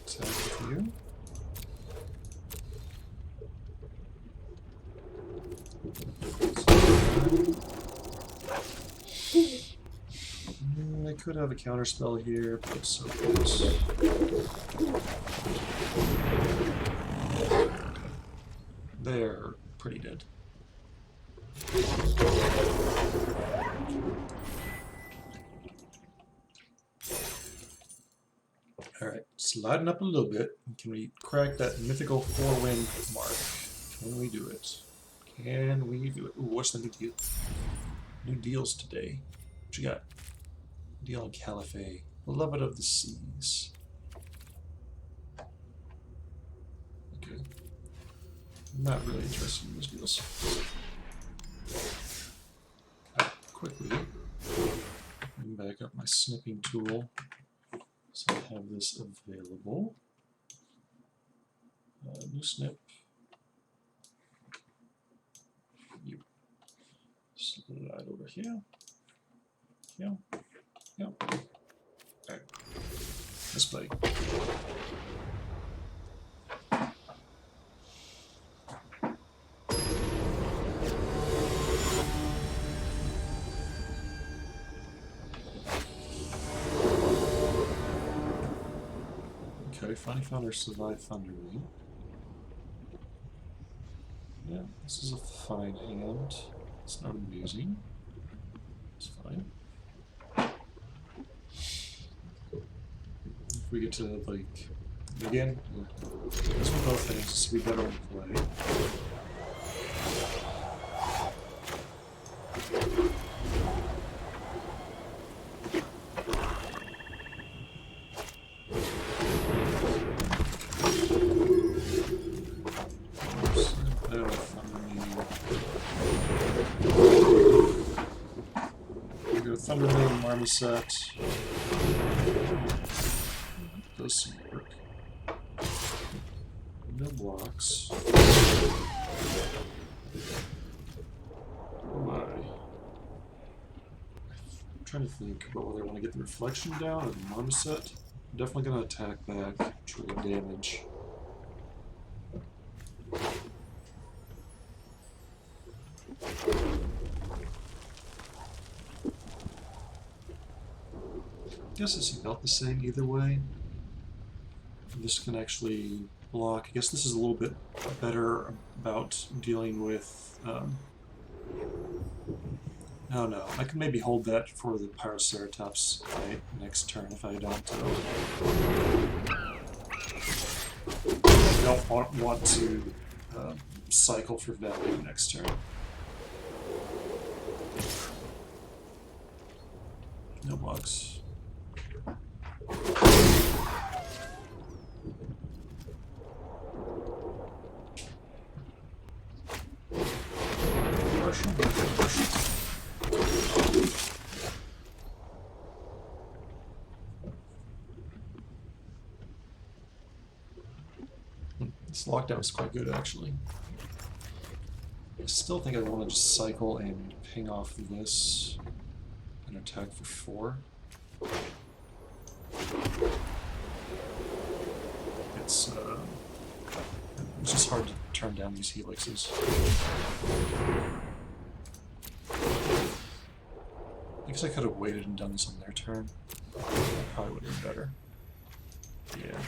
Attack with you. I could have a counterspell here, but it's so close. They're pretty dead. Alright, sliding up a little bit. Can we crack that mythical 4-win mark? Can we do it? Can we do it? Ooh, what's the new deal? New deals today. What you got? Deal on Caliphate. Beloved of the Seas. Okay. I'm not really interested in those deals. Quickly bring back up my snipping tool so I have this available. New snip. You slide over here. Yeah. Yeah. Alright. Let's play. Okay, finally found our Survive Thunderwing. Yeah, this is a fine hand. It's not amusing. It's fine. If we get to, like, begin, this one both hands, this will be better in play. Thunderman, Marmoset. Does some work. No blocks. Oh my. I'm trying to think about whether I want to get the reflection down or the Marmoset. I'm definitely going to attack back, trigger damage. I guess it's about the same either way. This can actually block. I guess this is a little bit better about dealing with... no. I can maybe hold that for the Pyroceratops next turn if I don't... I don't want to cycle for value next turn. No blocks. This lockdown is quite good, actually. I still think I want to just cycle and ping off this and attack for 4. It's just hard to turn down these helixes. I guess I could have waited and done this on their turn. That probably would have been better. Yeah.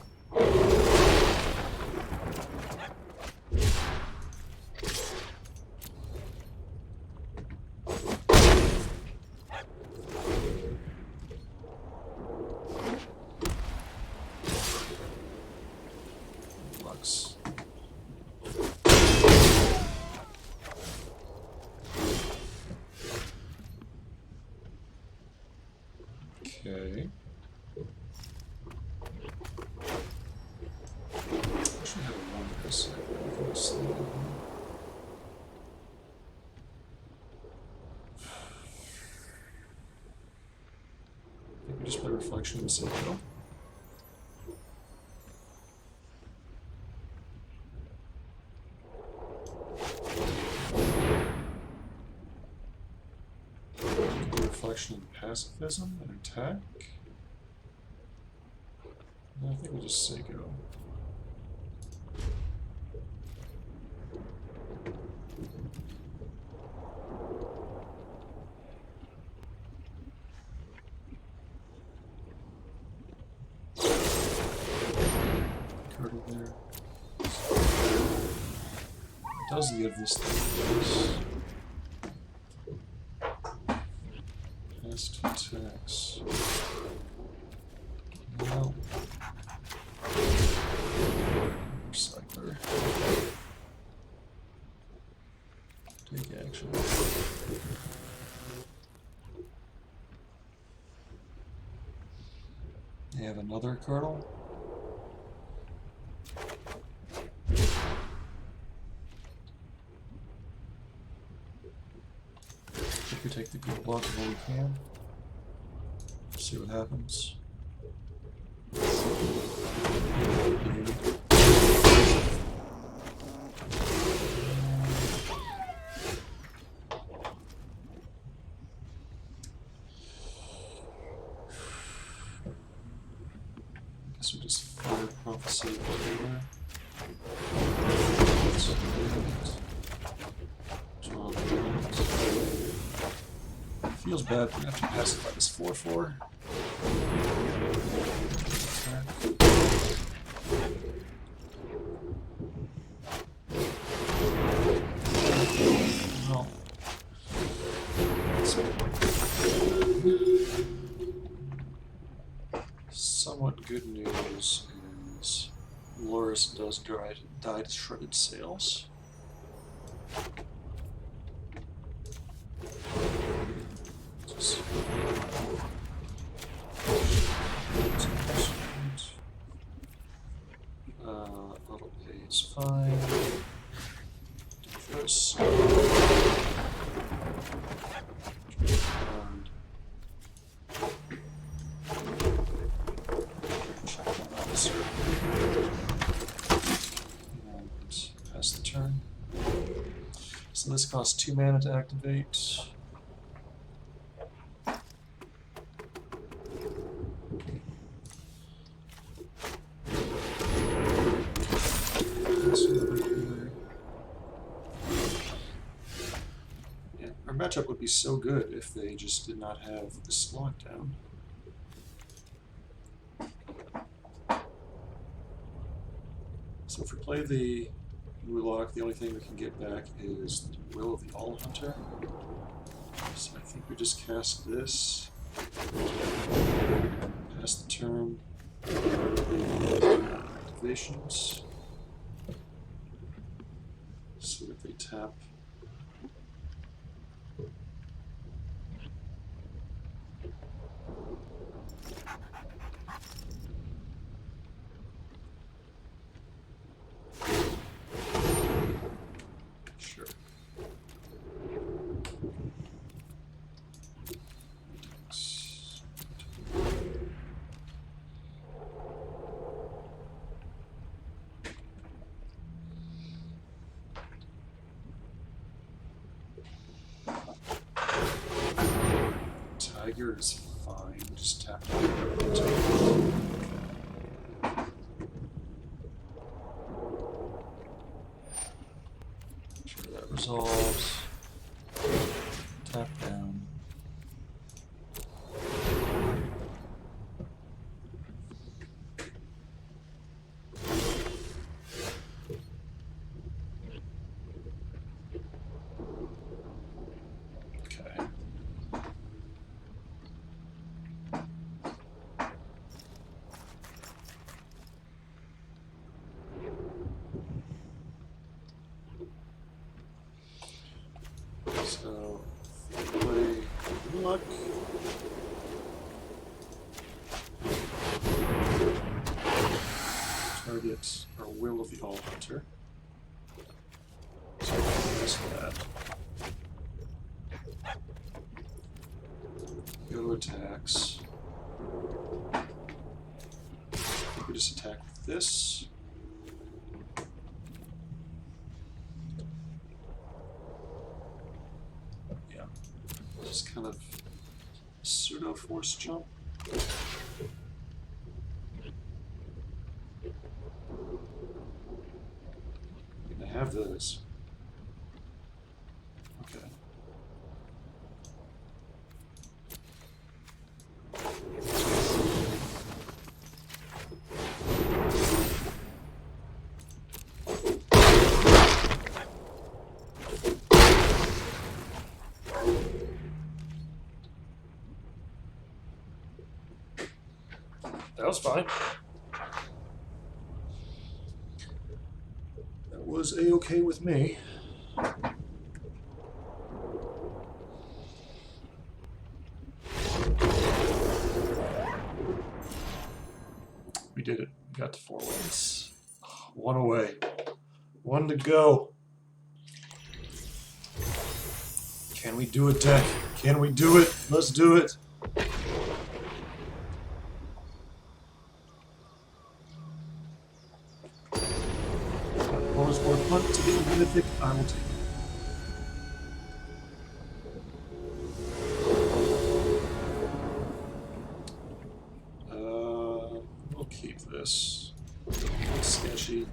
Okay. I should have a 1 this. I think we just play Reflection and Cyclo. Reflection and Pacifism and attack. No, I think we'll just say go. Card over there. It does give this thing. Attacks. No. Recycler. Take action. They have another cardinal. If we take the good block of all we can. See what happens. I guess we just fire Prophecy everywhere. Feels bad, we have to pacify this 4/4. Loris does die to shredded sails. Just auto pay is fine. Do this. And pass the turn. So this costs 2 mana to activate. Yeah, our matchup would be so good if they just did not have this lockdown. So if we play the Murloc, the only thing we can get back is the Will of the All-Hunter. So I think we just cast this, pass the turn, activations, so that they tap. Sure. Tiger is fine, just tap down. Sure that resolves. Tap down. Okay. So, play luck. Target our Will of the All-Hunter. So I miss that. Go to attacks. We just attack with this. Yeah. Just kind of pseudo force jump. I have this. Okay. That was fine. That was A-okay with me. We did it. We got to 4 wins. 1 away. 1 to go. Can we do it, deck? Can we do it? Let's do it. Bonus board punt to get Mythic. I will take it. We'll keep this. It's sketchy.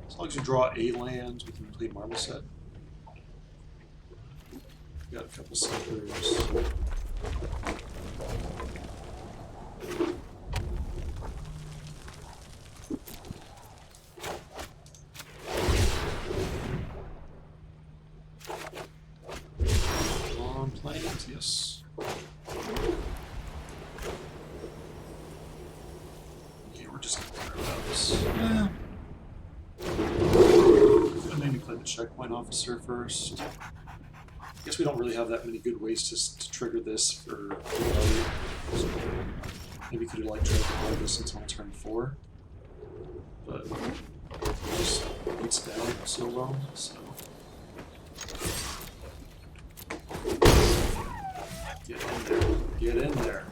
As long as you draw a land, we can play Marmoset. Got a couple suckers. On plant, yes. Okay, we're just gonna clear those. Yeah. Maybe play the checkpoint officer first. I guess we don't really have that many good ways to trigger this for value. So maybe could have like tried to hold this until turn 4. But it just beats down so well, so. Get in there. Get in there.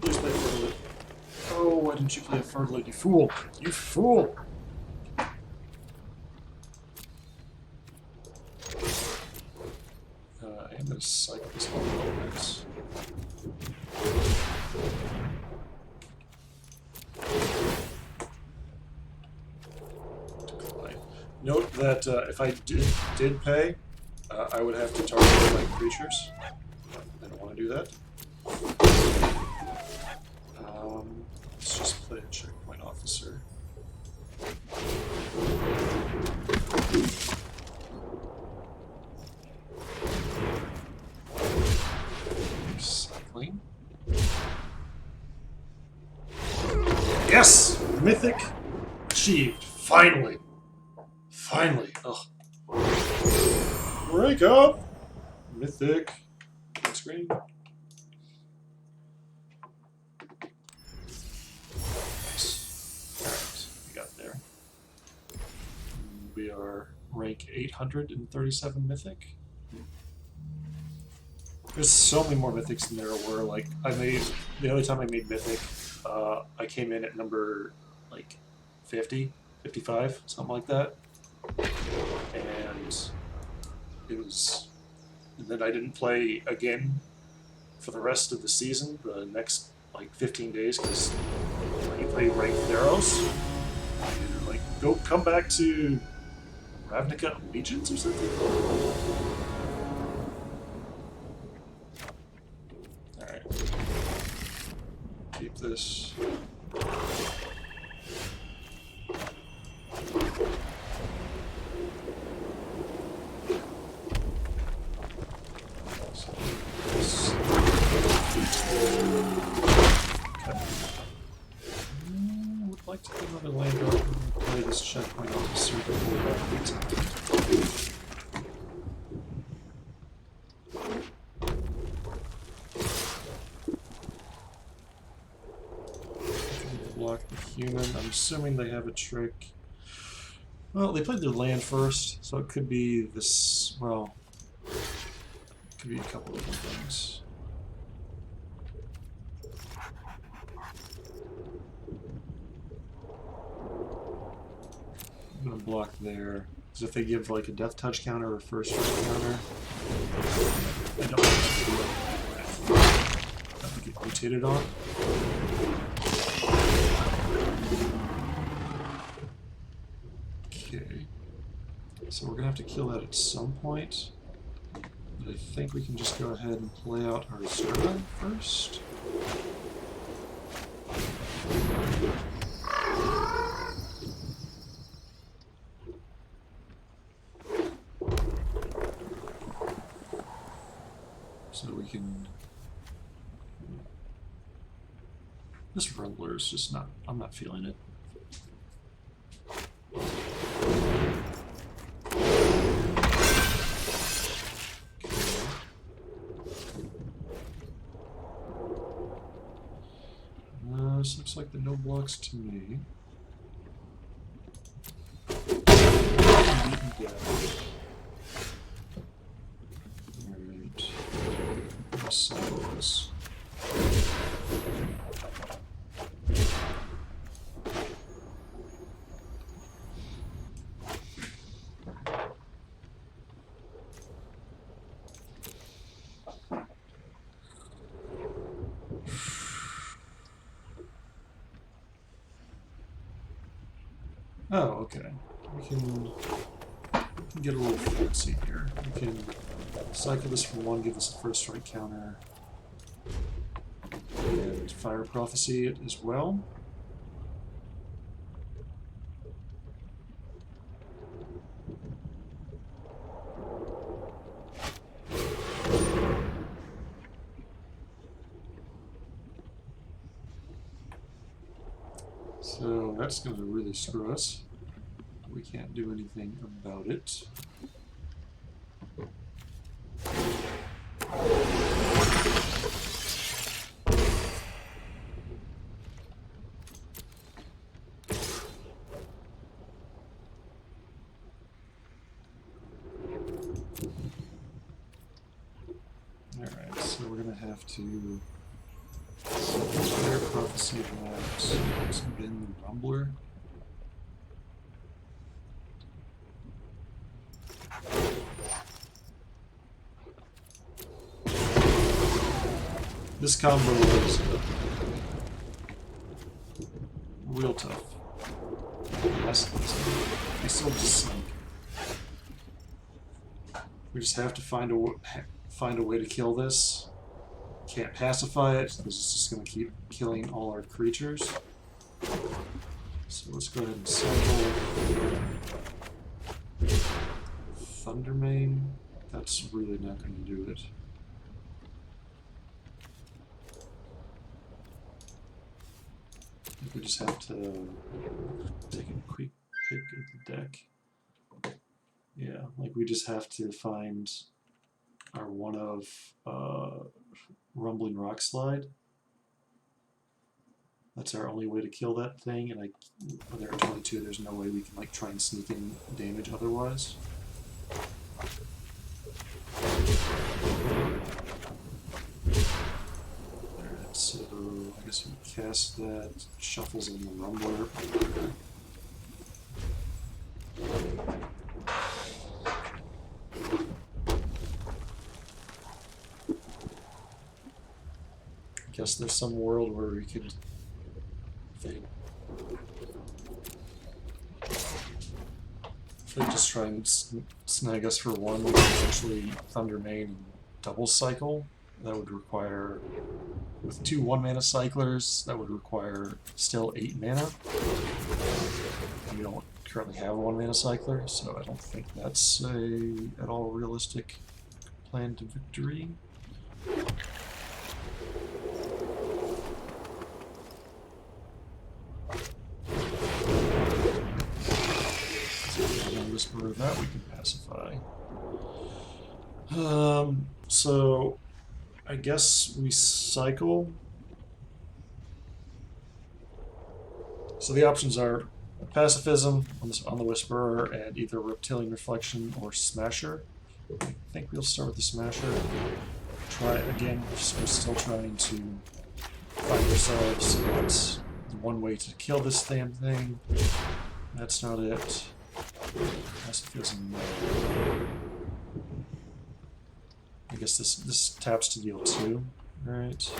Please play Fertile. Oh, why didn't you play a Fertile, you fool? You fool! I am going to cycle this one next. Note that if I did pay, I would have to target my creatures. I don't want to do that. Let's just play a checkpoint officer. Cycling. Yes! Mythic achieved. Finally. Finally. Ugh. Break up! Mythic. Big screen. Nice. Alright, we got there. We are rank 837 Mythic. There's so many more Mythics than there were. Like, the other time I made Mythic, I came in at number, like, 50, 55, something like that. And then I didn't play again for the rest of the season, the next like 15 days, because when you play ranked Theros, you're like, come back to Ravnica Legions or something. Alright. Keep this. Would like to get another land up and play this checkpoint officer before that beats it. Block the human. I'm assuming they have a trick. Well, they played their land first, so it could be this. Well, it could be a couple of different things. I'm gonna block there, because if they give like a death touch counter or first strike counter, I don't have to get mutated on. Okay, so we're gonna have to kill that at some point, but I think we can just go ahead and play out our Zerga first. So we can... This Rumbler is just not... I'm not feeling it. This looks like the no blocks to me. Alright. Cycle this. Oh, okay. We can get a little fancy here. We can cycle this from 1, give us a first strike counter, and Fire Prophecy it as well. So that's going to really screw us. We can't do anything about it. Alright, so we're going to have to declare prophecy that it's been the Rumbler. This combo was real tough. I still just like we just have to find a way to kill this. Can't pacify it because it's just going to keep killing all our creatures. So let's go ahead and cycle Thundermane. That's really not going to do it. I think we just have to take a quick pick at the deck. Yeah, like we just have to find our one of Rumbling Rock Slide. That's our only way to kill that thing, and when they're at 22, there's no way we can like try and sneak in damage otherwise. Alright, so I guess we cast that, shuffles in the Rumbler. I guess there's some world where we could if they just try and snag us for one, we can essentially Thundermane and double cycle. That would require, with 2 1-mana cyclers, that would require still 8 mana. We don't currently have a 1-mana cycler, so I don't think that's at all realistic plan to victory. Whisper of that we can pacify. So I guess we cycle. So the options are Pacifism on the Whisperer and either Reptilian Reflection or Smasher. I think we'll start with the Smasher. Try again. We're still trying to find ourselves at one way to kill this damn thing. That's not it. Pacifism. I guess this taps to deal 2, right?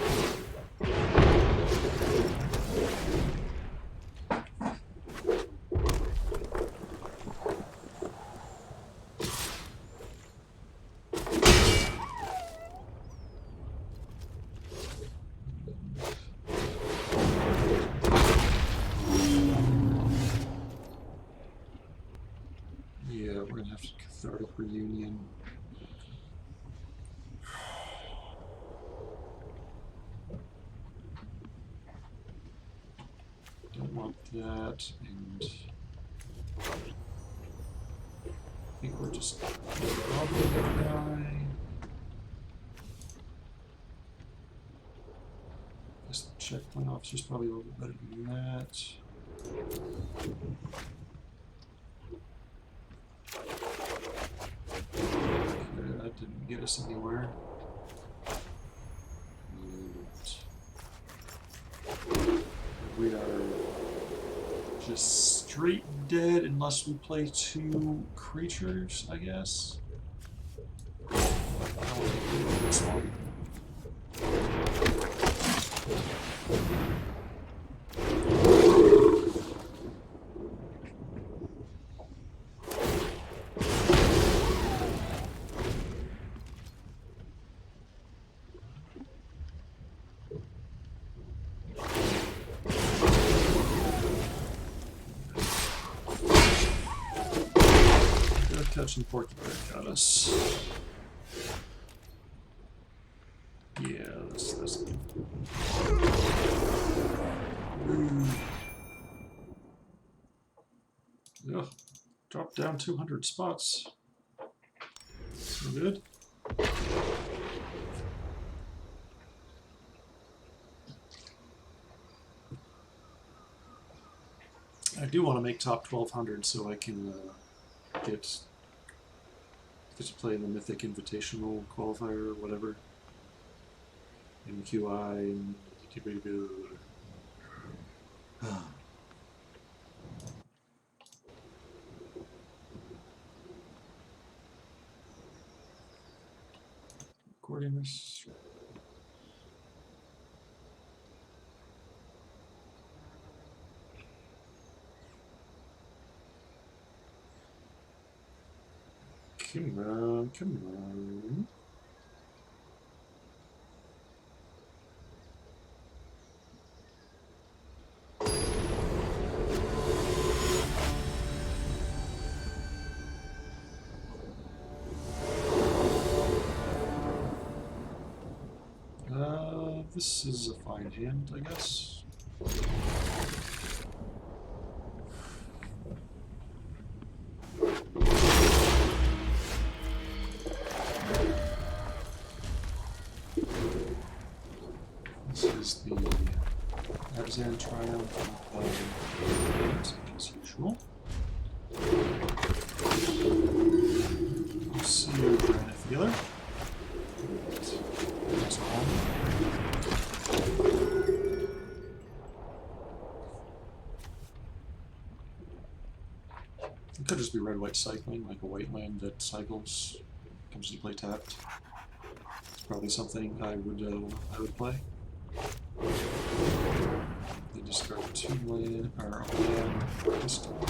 Yeah, we're gonna have to cathartic reunion. Don't want that, and I think we're just probably gonna die. Guess the checkpoint officer's probably a little bit better than that. Okay, that didn't get us anywhere. We are just straight dead unless we play 2 creatures, I guess. I don't think we'll do this long. Catch and Porcupine got us. Yeah, that's the Ugh. Dropped down 200 spots. So good. I do want to make top 1200 so I can get to play in the Mythic Invitational qualifier or whatever. MQI and recording this. Come on, come on. This is a fine hand, I guess. This is the Abzan Triumph as usual. We'll see you, Granite Feeler. That's all. It could just be red-white cycling, like a white land that cycles, comes to play tapped. It's probably something I would play. They discard 2 land, or a land, pistol. I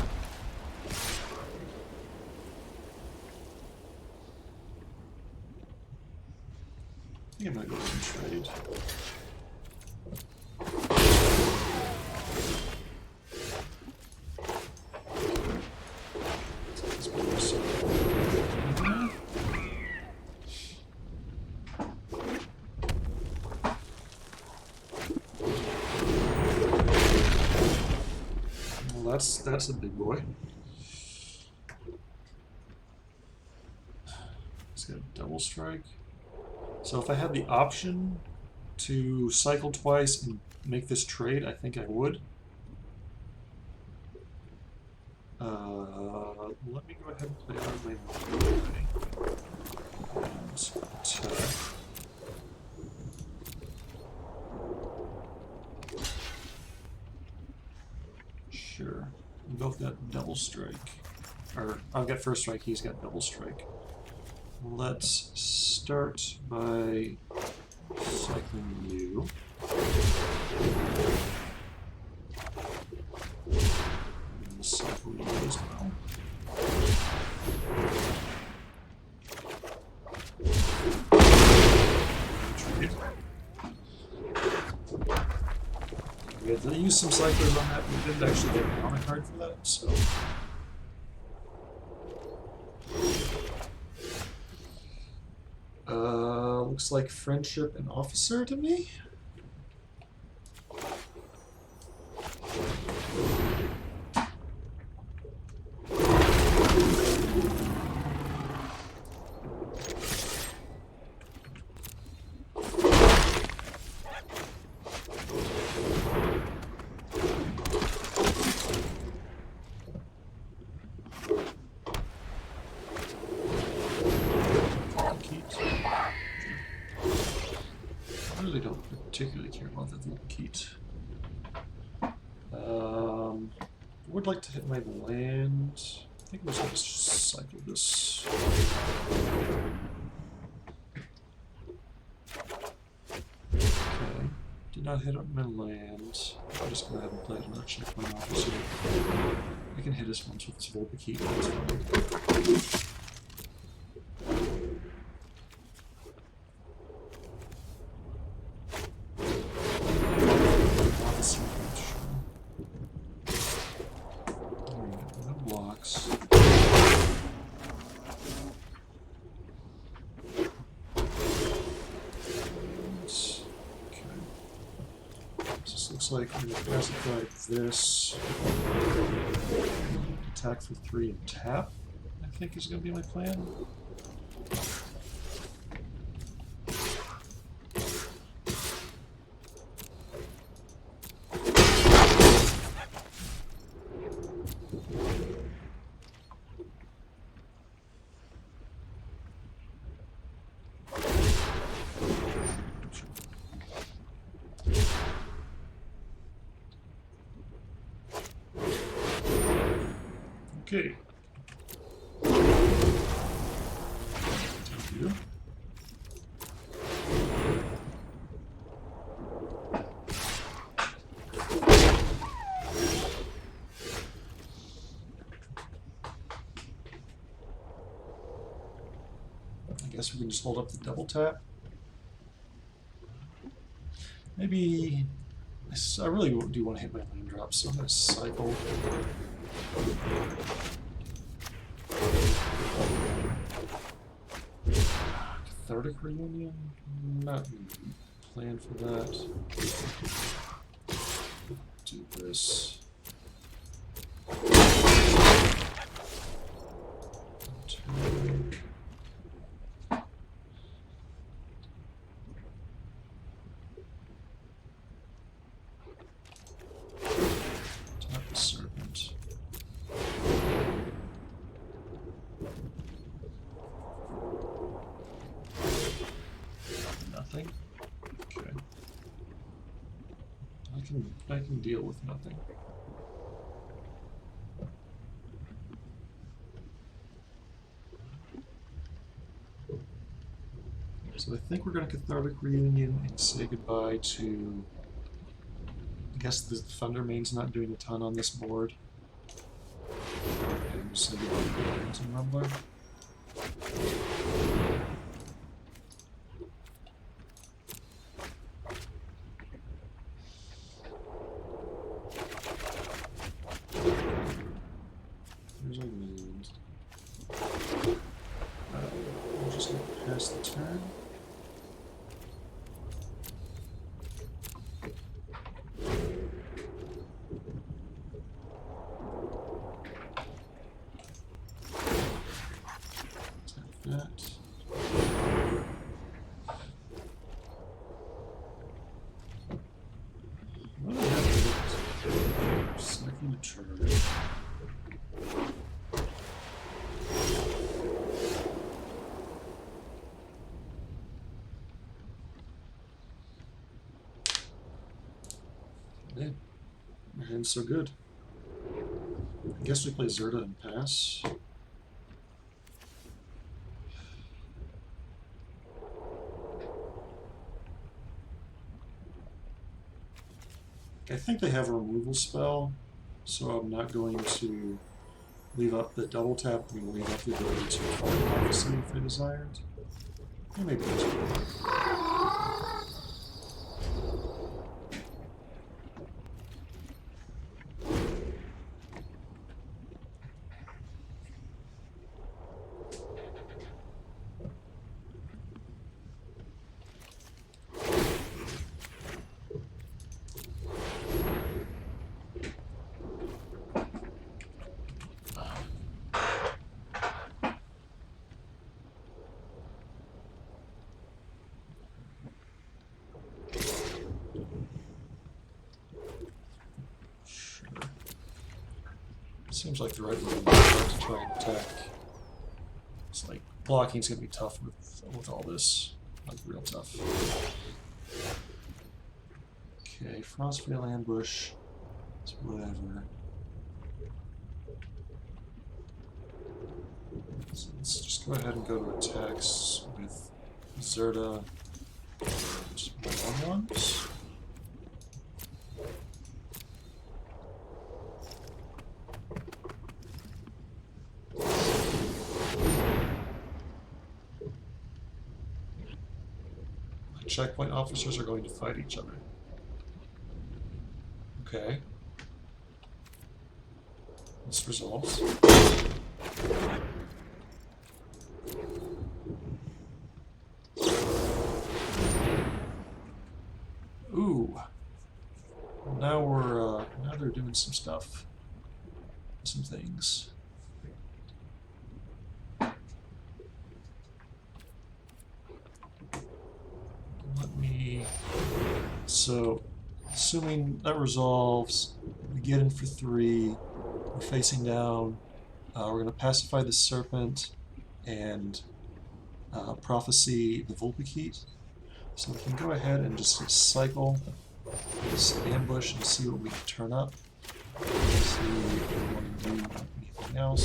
think I might go ahead and trade. That's a big boy. He's got a double strike. So if I had the option to cycle twice and make this trade, I think I would. Let me go ahead and play out my and attack. Sure. We both got double strike. Or I'll get first strike, he's got double strike. Let's start by cycling you. And we'll cycle you as well. Trade. We had to use some cyclers on that, we didn't actually get a mana card for that, so. Looks like friendship and officer to me. Particularly care about that little Keat. Would like to hit my land. I think we'll just cycle this. Okay. Did not hit up my land. I'm just gonna go ahead and play it and not check my officer. I can hit us once with this Volca Keat. That's fine. Looks like I'm going to pacify this. Attack for 3 and tap, I think is going to be my plan. Okay. Thank you. I guess we can just hold up the double tap. Maybe I really do want to hit my land drop, so I'm going to cycle. Cathartic Reunion? Not planned for that. Do this. Tap the Serpent. Nothing? Okay. I can deal with nothing. So I think we're going to Cathartic Reunion and say goodbye to... I guess the Thunder Main's not doing a ton on this board. And say goodbye to Rumbler. There's our land. We're just going to pass the turn. Man, my hand's so good. I guess we play Zerda and pass. I think they have a removal spell, so I'm not going to leave up the double tap. I'm going to leave up the ability to follow Prophecy if I desired. Or maybe that's seems like the right move to try and attack. It's like blocking's gonna be tough with all this, like real tough. Okay, Frostveil Ambush. It's whatever. So let's just go ahead and go to attacks with Zerda and my 1/1s. Checkpoint officers are going to fight each other. Okay. This resolves. Ooh. now they're doing some stuff, some things. Let me. So, assuming that resolves, we get in for 3. We're facing down. We're going to pacify the serpent and prophecy the Vulpikeet. So we can go ahead and just cycle this ambush and see what we can turn up. See if we want to do anything else.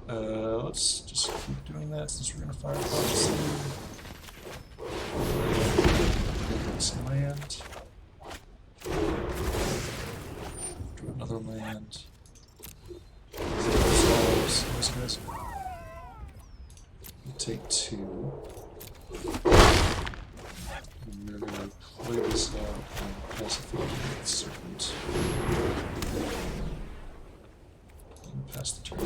Let's just keep doing that since we're going to fire prophecy. Some land. Do another land. Those guys. We take 2. And we're going to play this out and pacify the serpent. And pass the turn.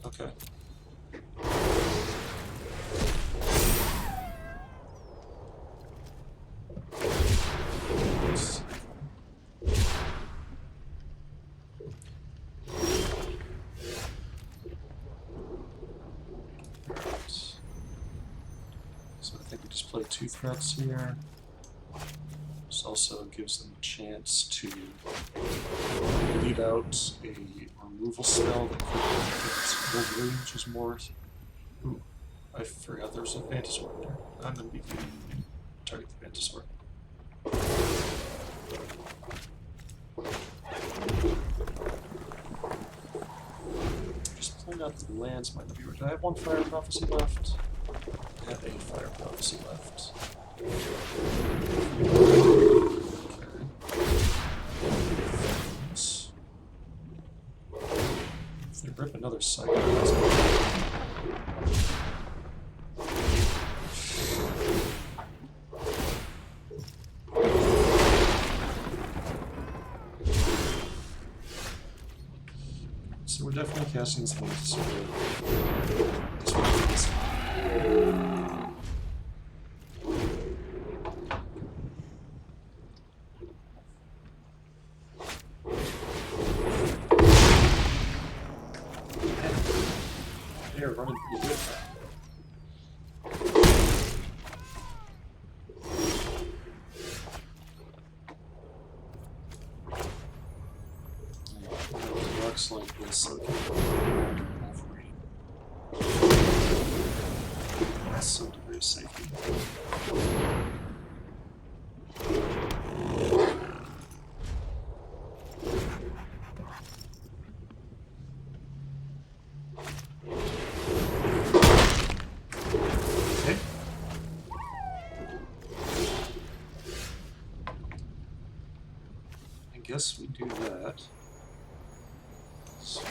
Okay. So I think we just play 2 threats here. This also gives them a chance to lead out a removal spell that could Wolverine, which is more. Ooh, I forgot there's a Vantasaur there. I'm going to be target the Vantasaur. Just pulling out the lands might not be right. Do I have 1 Fire Prophecy left? I have a Fire Prophecy left. If they rip another cycle, so we're definitely casting some sort running pretty good. Looks like this. Wolverine. That's some degree of safety. I guess we do that. So,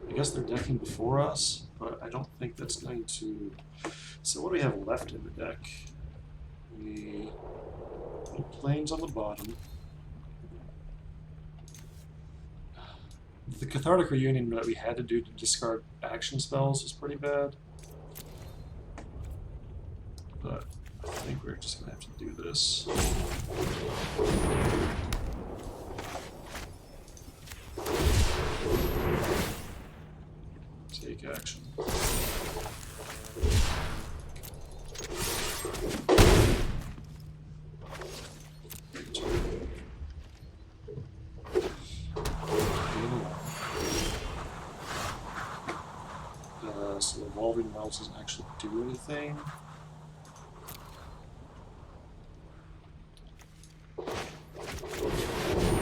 I guess they're decking before us, but I don't think that's going to... So what do we have left in the deck? We put planes on the bottom. The Cathartic Reunion that we had to do to discard action spells is pretty bad. But I think we're just going to have to do this. Take action. So Evolving Wilds doesn't actually do anything.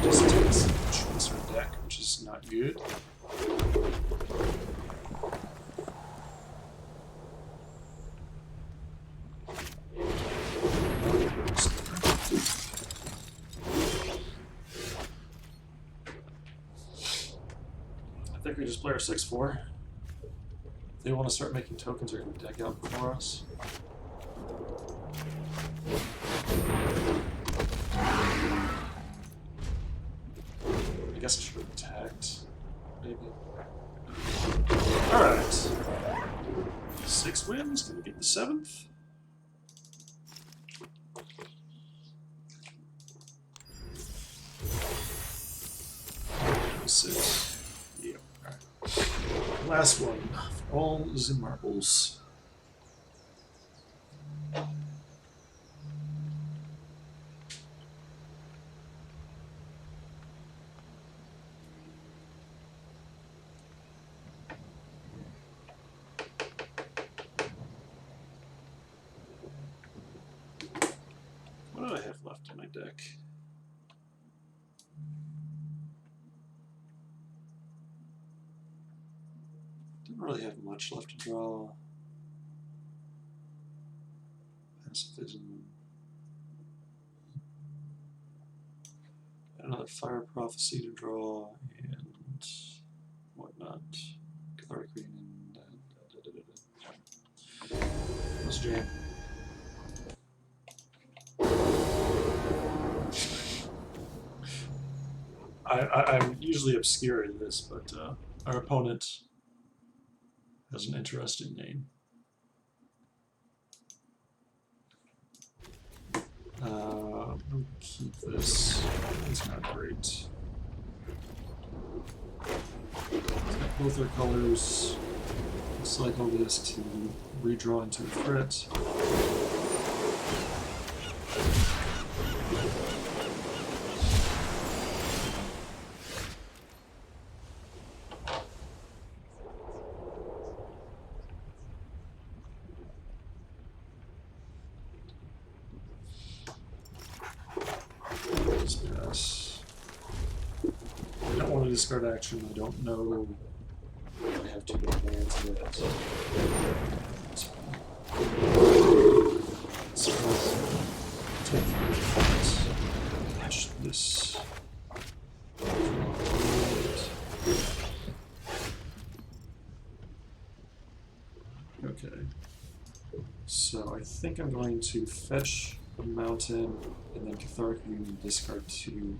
Just takes choice or deck, which is not good. I think we just play our 6/4. If they want to start making tokens, they're going to deck out before us. I guess I should have attacked. attacked. Maybe. Alright. 6 wins. Can we get the 7th? Six. Yep. Alright. Last one. All the marbles. What do I have left in my deck? Didn't really have much left to draw. Pacifism. Another Fire Prophecy to draw, and whatnot. Cathartic Reading, let's jam. I'm usually obscure in this, but our opponent has an interesting name. We'll keep this. It's not great. Let's get both our colors. Cycle this to redraw into a threat. I don't want to discard action. I don't know if I have too many lands yet. So take this. Okay. So I think I'm going to fetch a mountain and then Cathartic Union discard two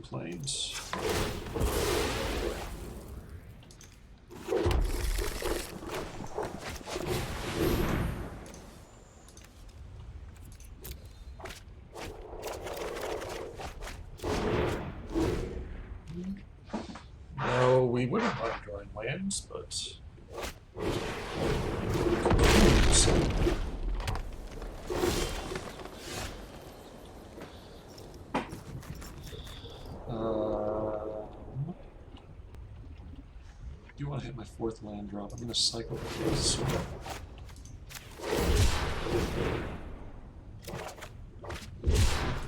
planes. No, we wouldn't mind drawing lands, but I do want to hit my 4th land drop. I'm going to cycle this.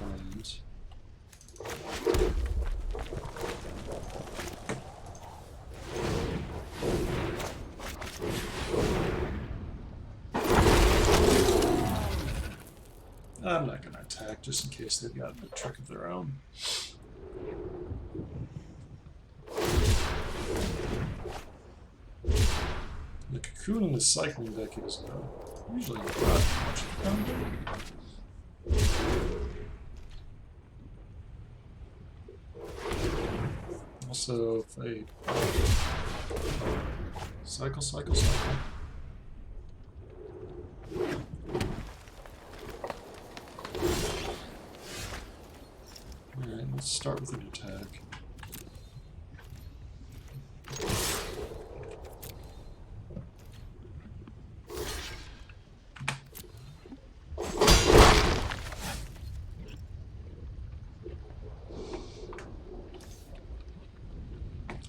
Land. I'm not going to attack just in case they've got a trick of their own. The Cocoon in the cycling deck is usually not much fun. Also, if they cycle. Alright, let's start with an attack.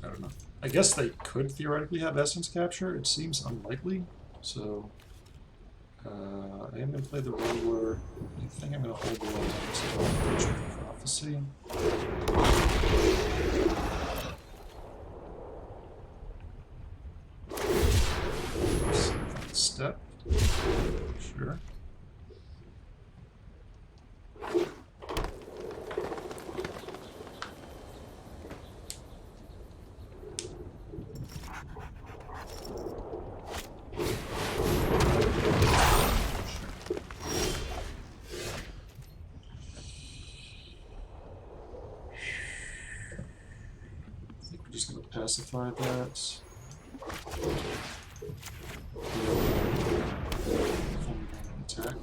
I don't know. I guess they could theoretically have Essence Capture. It seems unlikely, so I am going to play the role where I think I'm going to hold the one to Prophecy. Step. Sure. just going to pacify that. Attack.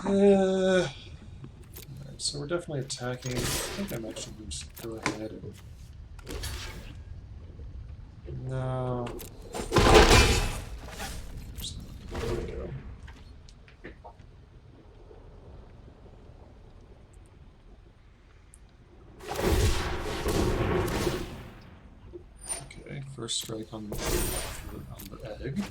Alright, so we're definitely attacking. I think I'm actually going to just go ahead and... No. There we go. Okay, first strike on the egg.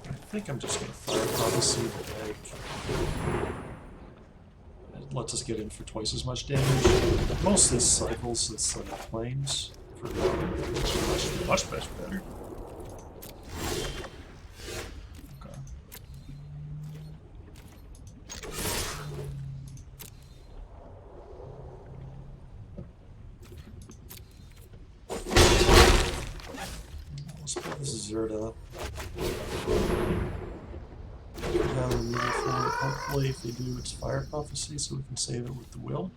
I think I'm just going to fire Prophecy the egg. It lets us get in for twice as much damage. Most of this cycles this planes for much better. Okay. Let's put this Zerda. Hopefully, if we do, it's Fire Prophecy, so we can save it with the Will.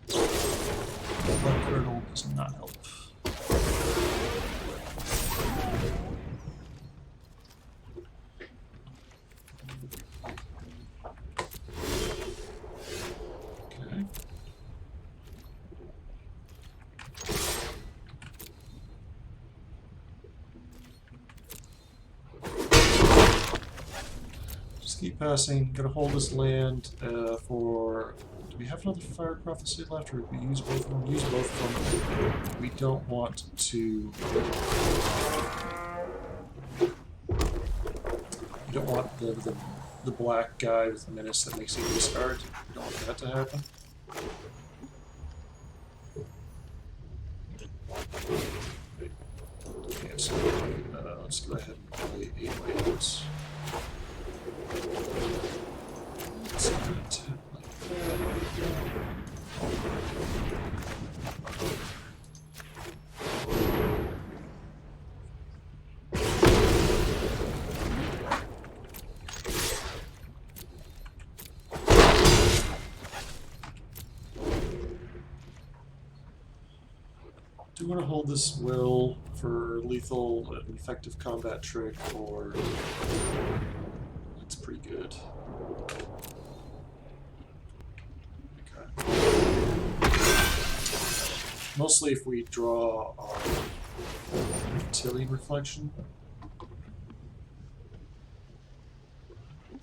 But Girdle does not help. Okay. Keep passing. Gonna hold this land for. Do we have another Fire Prophecy left, or we use both of them? Use both of them. We don't want to. We don't want the black guy with the menace that makes you discard. We don't want that to happen. Okay, so let's go ahead and play 8 lands. Do you want to hold this Will for lethal, an effective combat trick, or it's pretty good. Mostly if we draw our Tillian Reflection.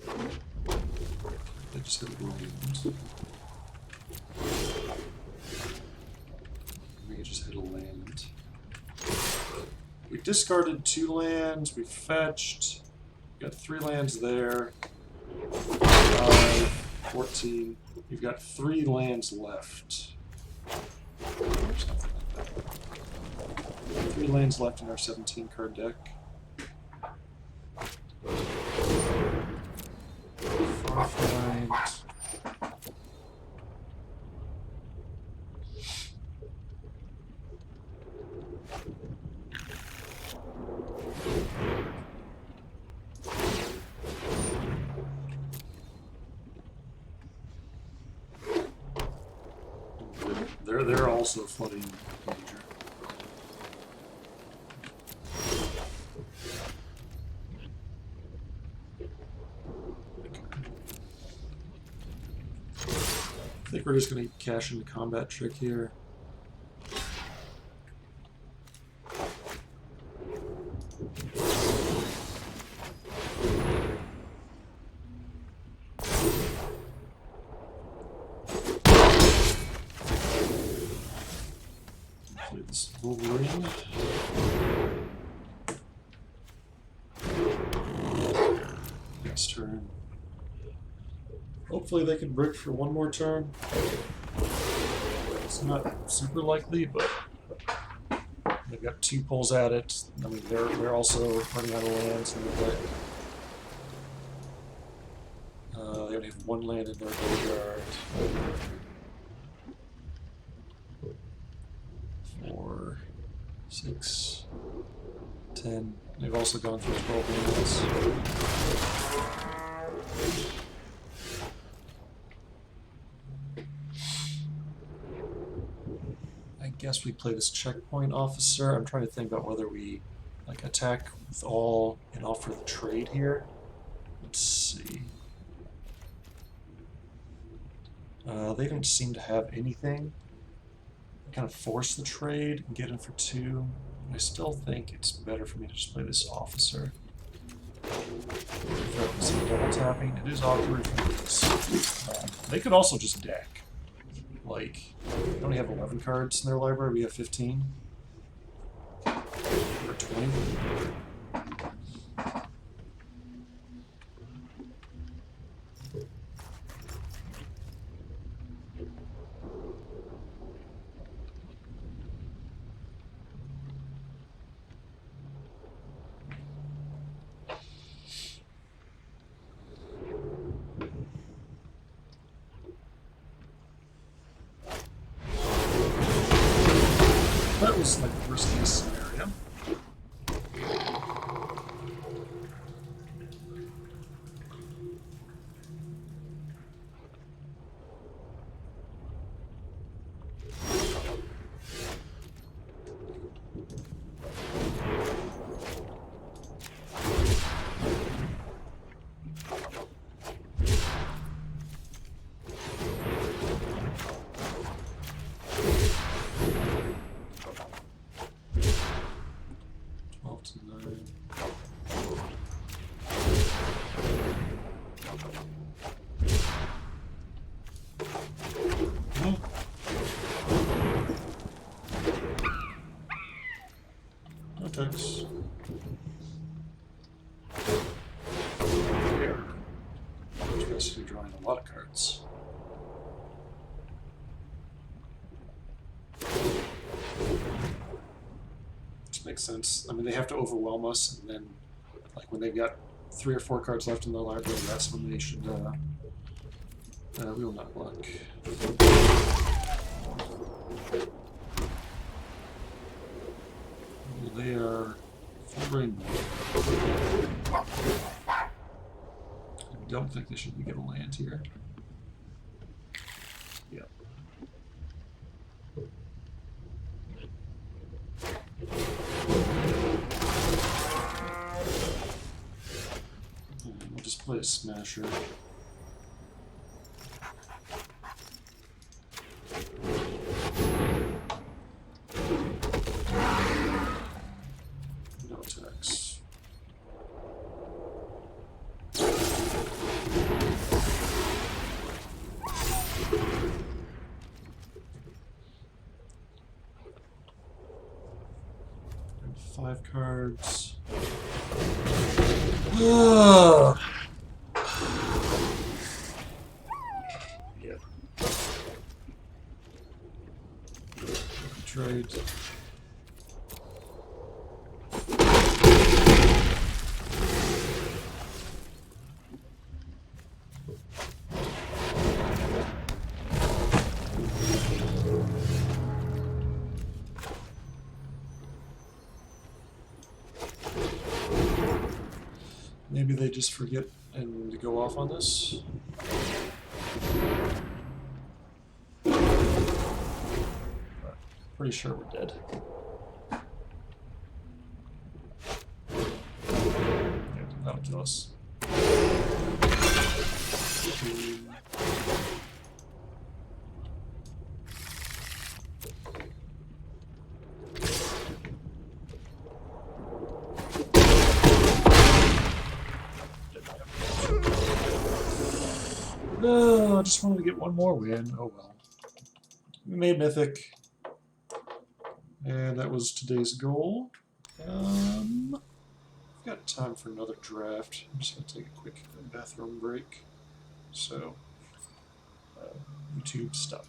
I just hit a land. We just hit a land. We discarded 2 lands, we fetched, we got 3 lands there. 5, 14. We've got 3 lands left. Something like that. 3 lands left in our 17 card deck. Farfind. They're also flooding danger. I think we're just going to cash in the combat trick here. This Wolverine. Next turn. Hopefully they can brick for one more turn. It's not super likely, but they've got 2 pulls at it. I mean, they're also running out of lands in their deck. They only have 1 land in their graveyard. 4, 6, 10. They've also gone through 12 lands. I guess we play this checkpoint officer. I'm trying to think about whether we like attack with all and offer the trade here. Let's see. They don't seem to have anything. Kind of force the trade and get in for 2. I still think it's better for me to just play this officer. Some double tapping. It is awkward for this. They could also just deck. Like, they only have 11 cards in their library. We have 15 or 20. That was like the worst case scenario. Attacks. Here. Which basically drawing a lot of cards. Which makes sense. I mean, they have to overwhelm us, and then, like, when they've got 3 or 4 cards left in their library, that's when they should, we will not block. They are full rainbow. I don't think they should be getting land here. Yep. We'll just play a smasher. No attacks. And 5 cards. Yep. Trade. Maybe they just forget and go off on this. But pretty sure we're dead. Yeah, that'll kill us. No, I just wanted to get one more win. Oh well. We made Mythic. And that was today's goal. I've got time for another draft. I'm just going to take a quick bathroom break. So, YouTube stop.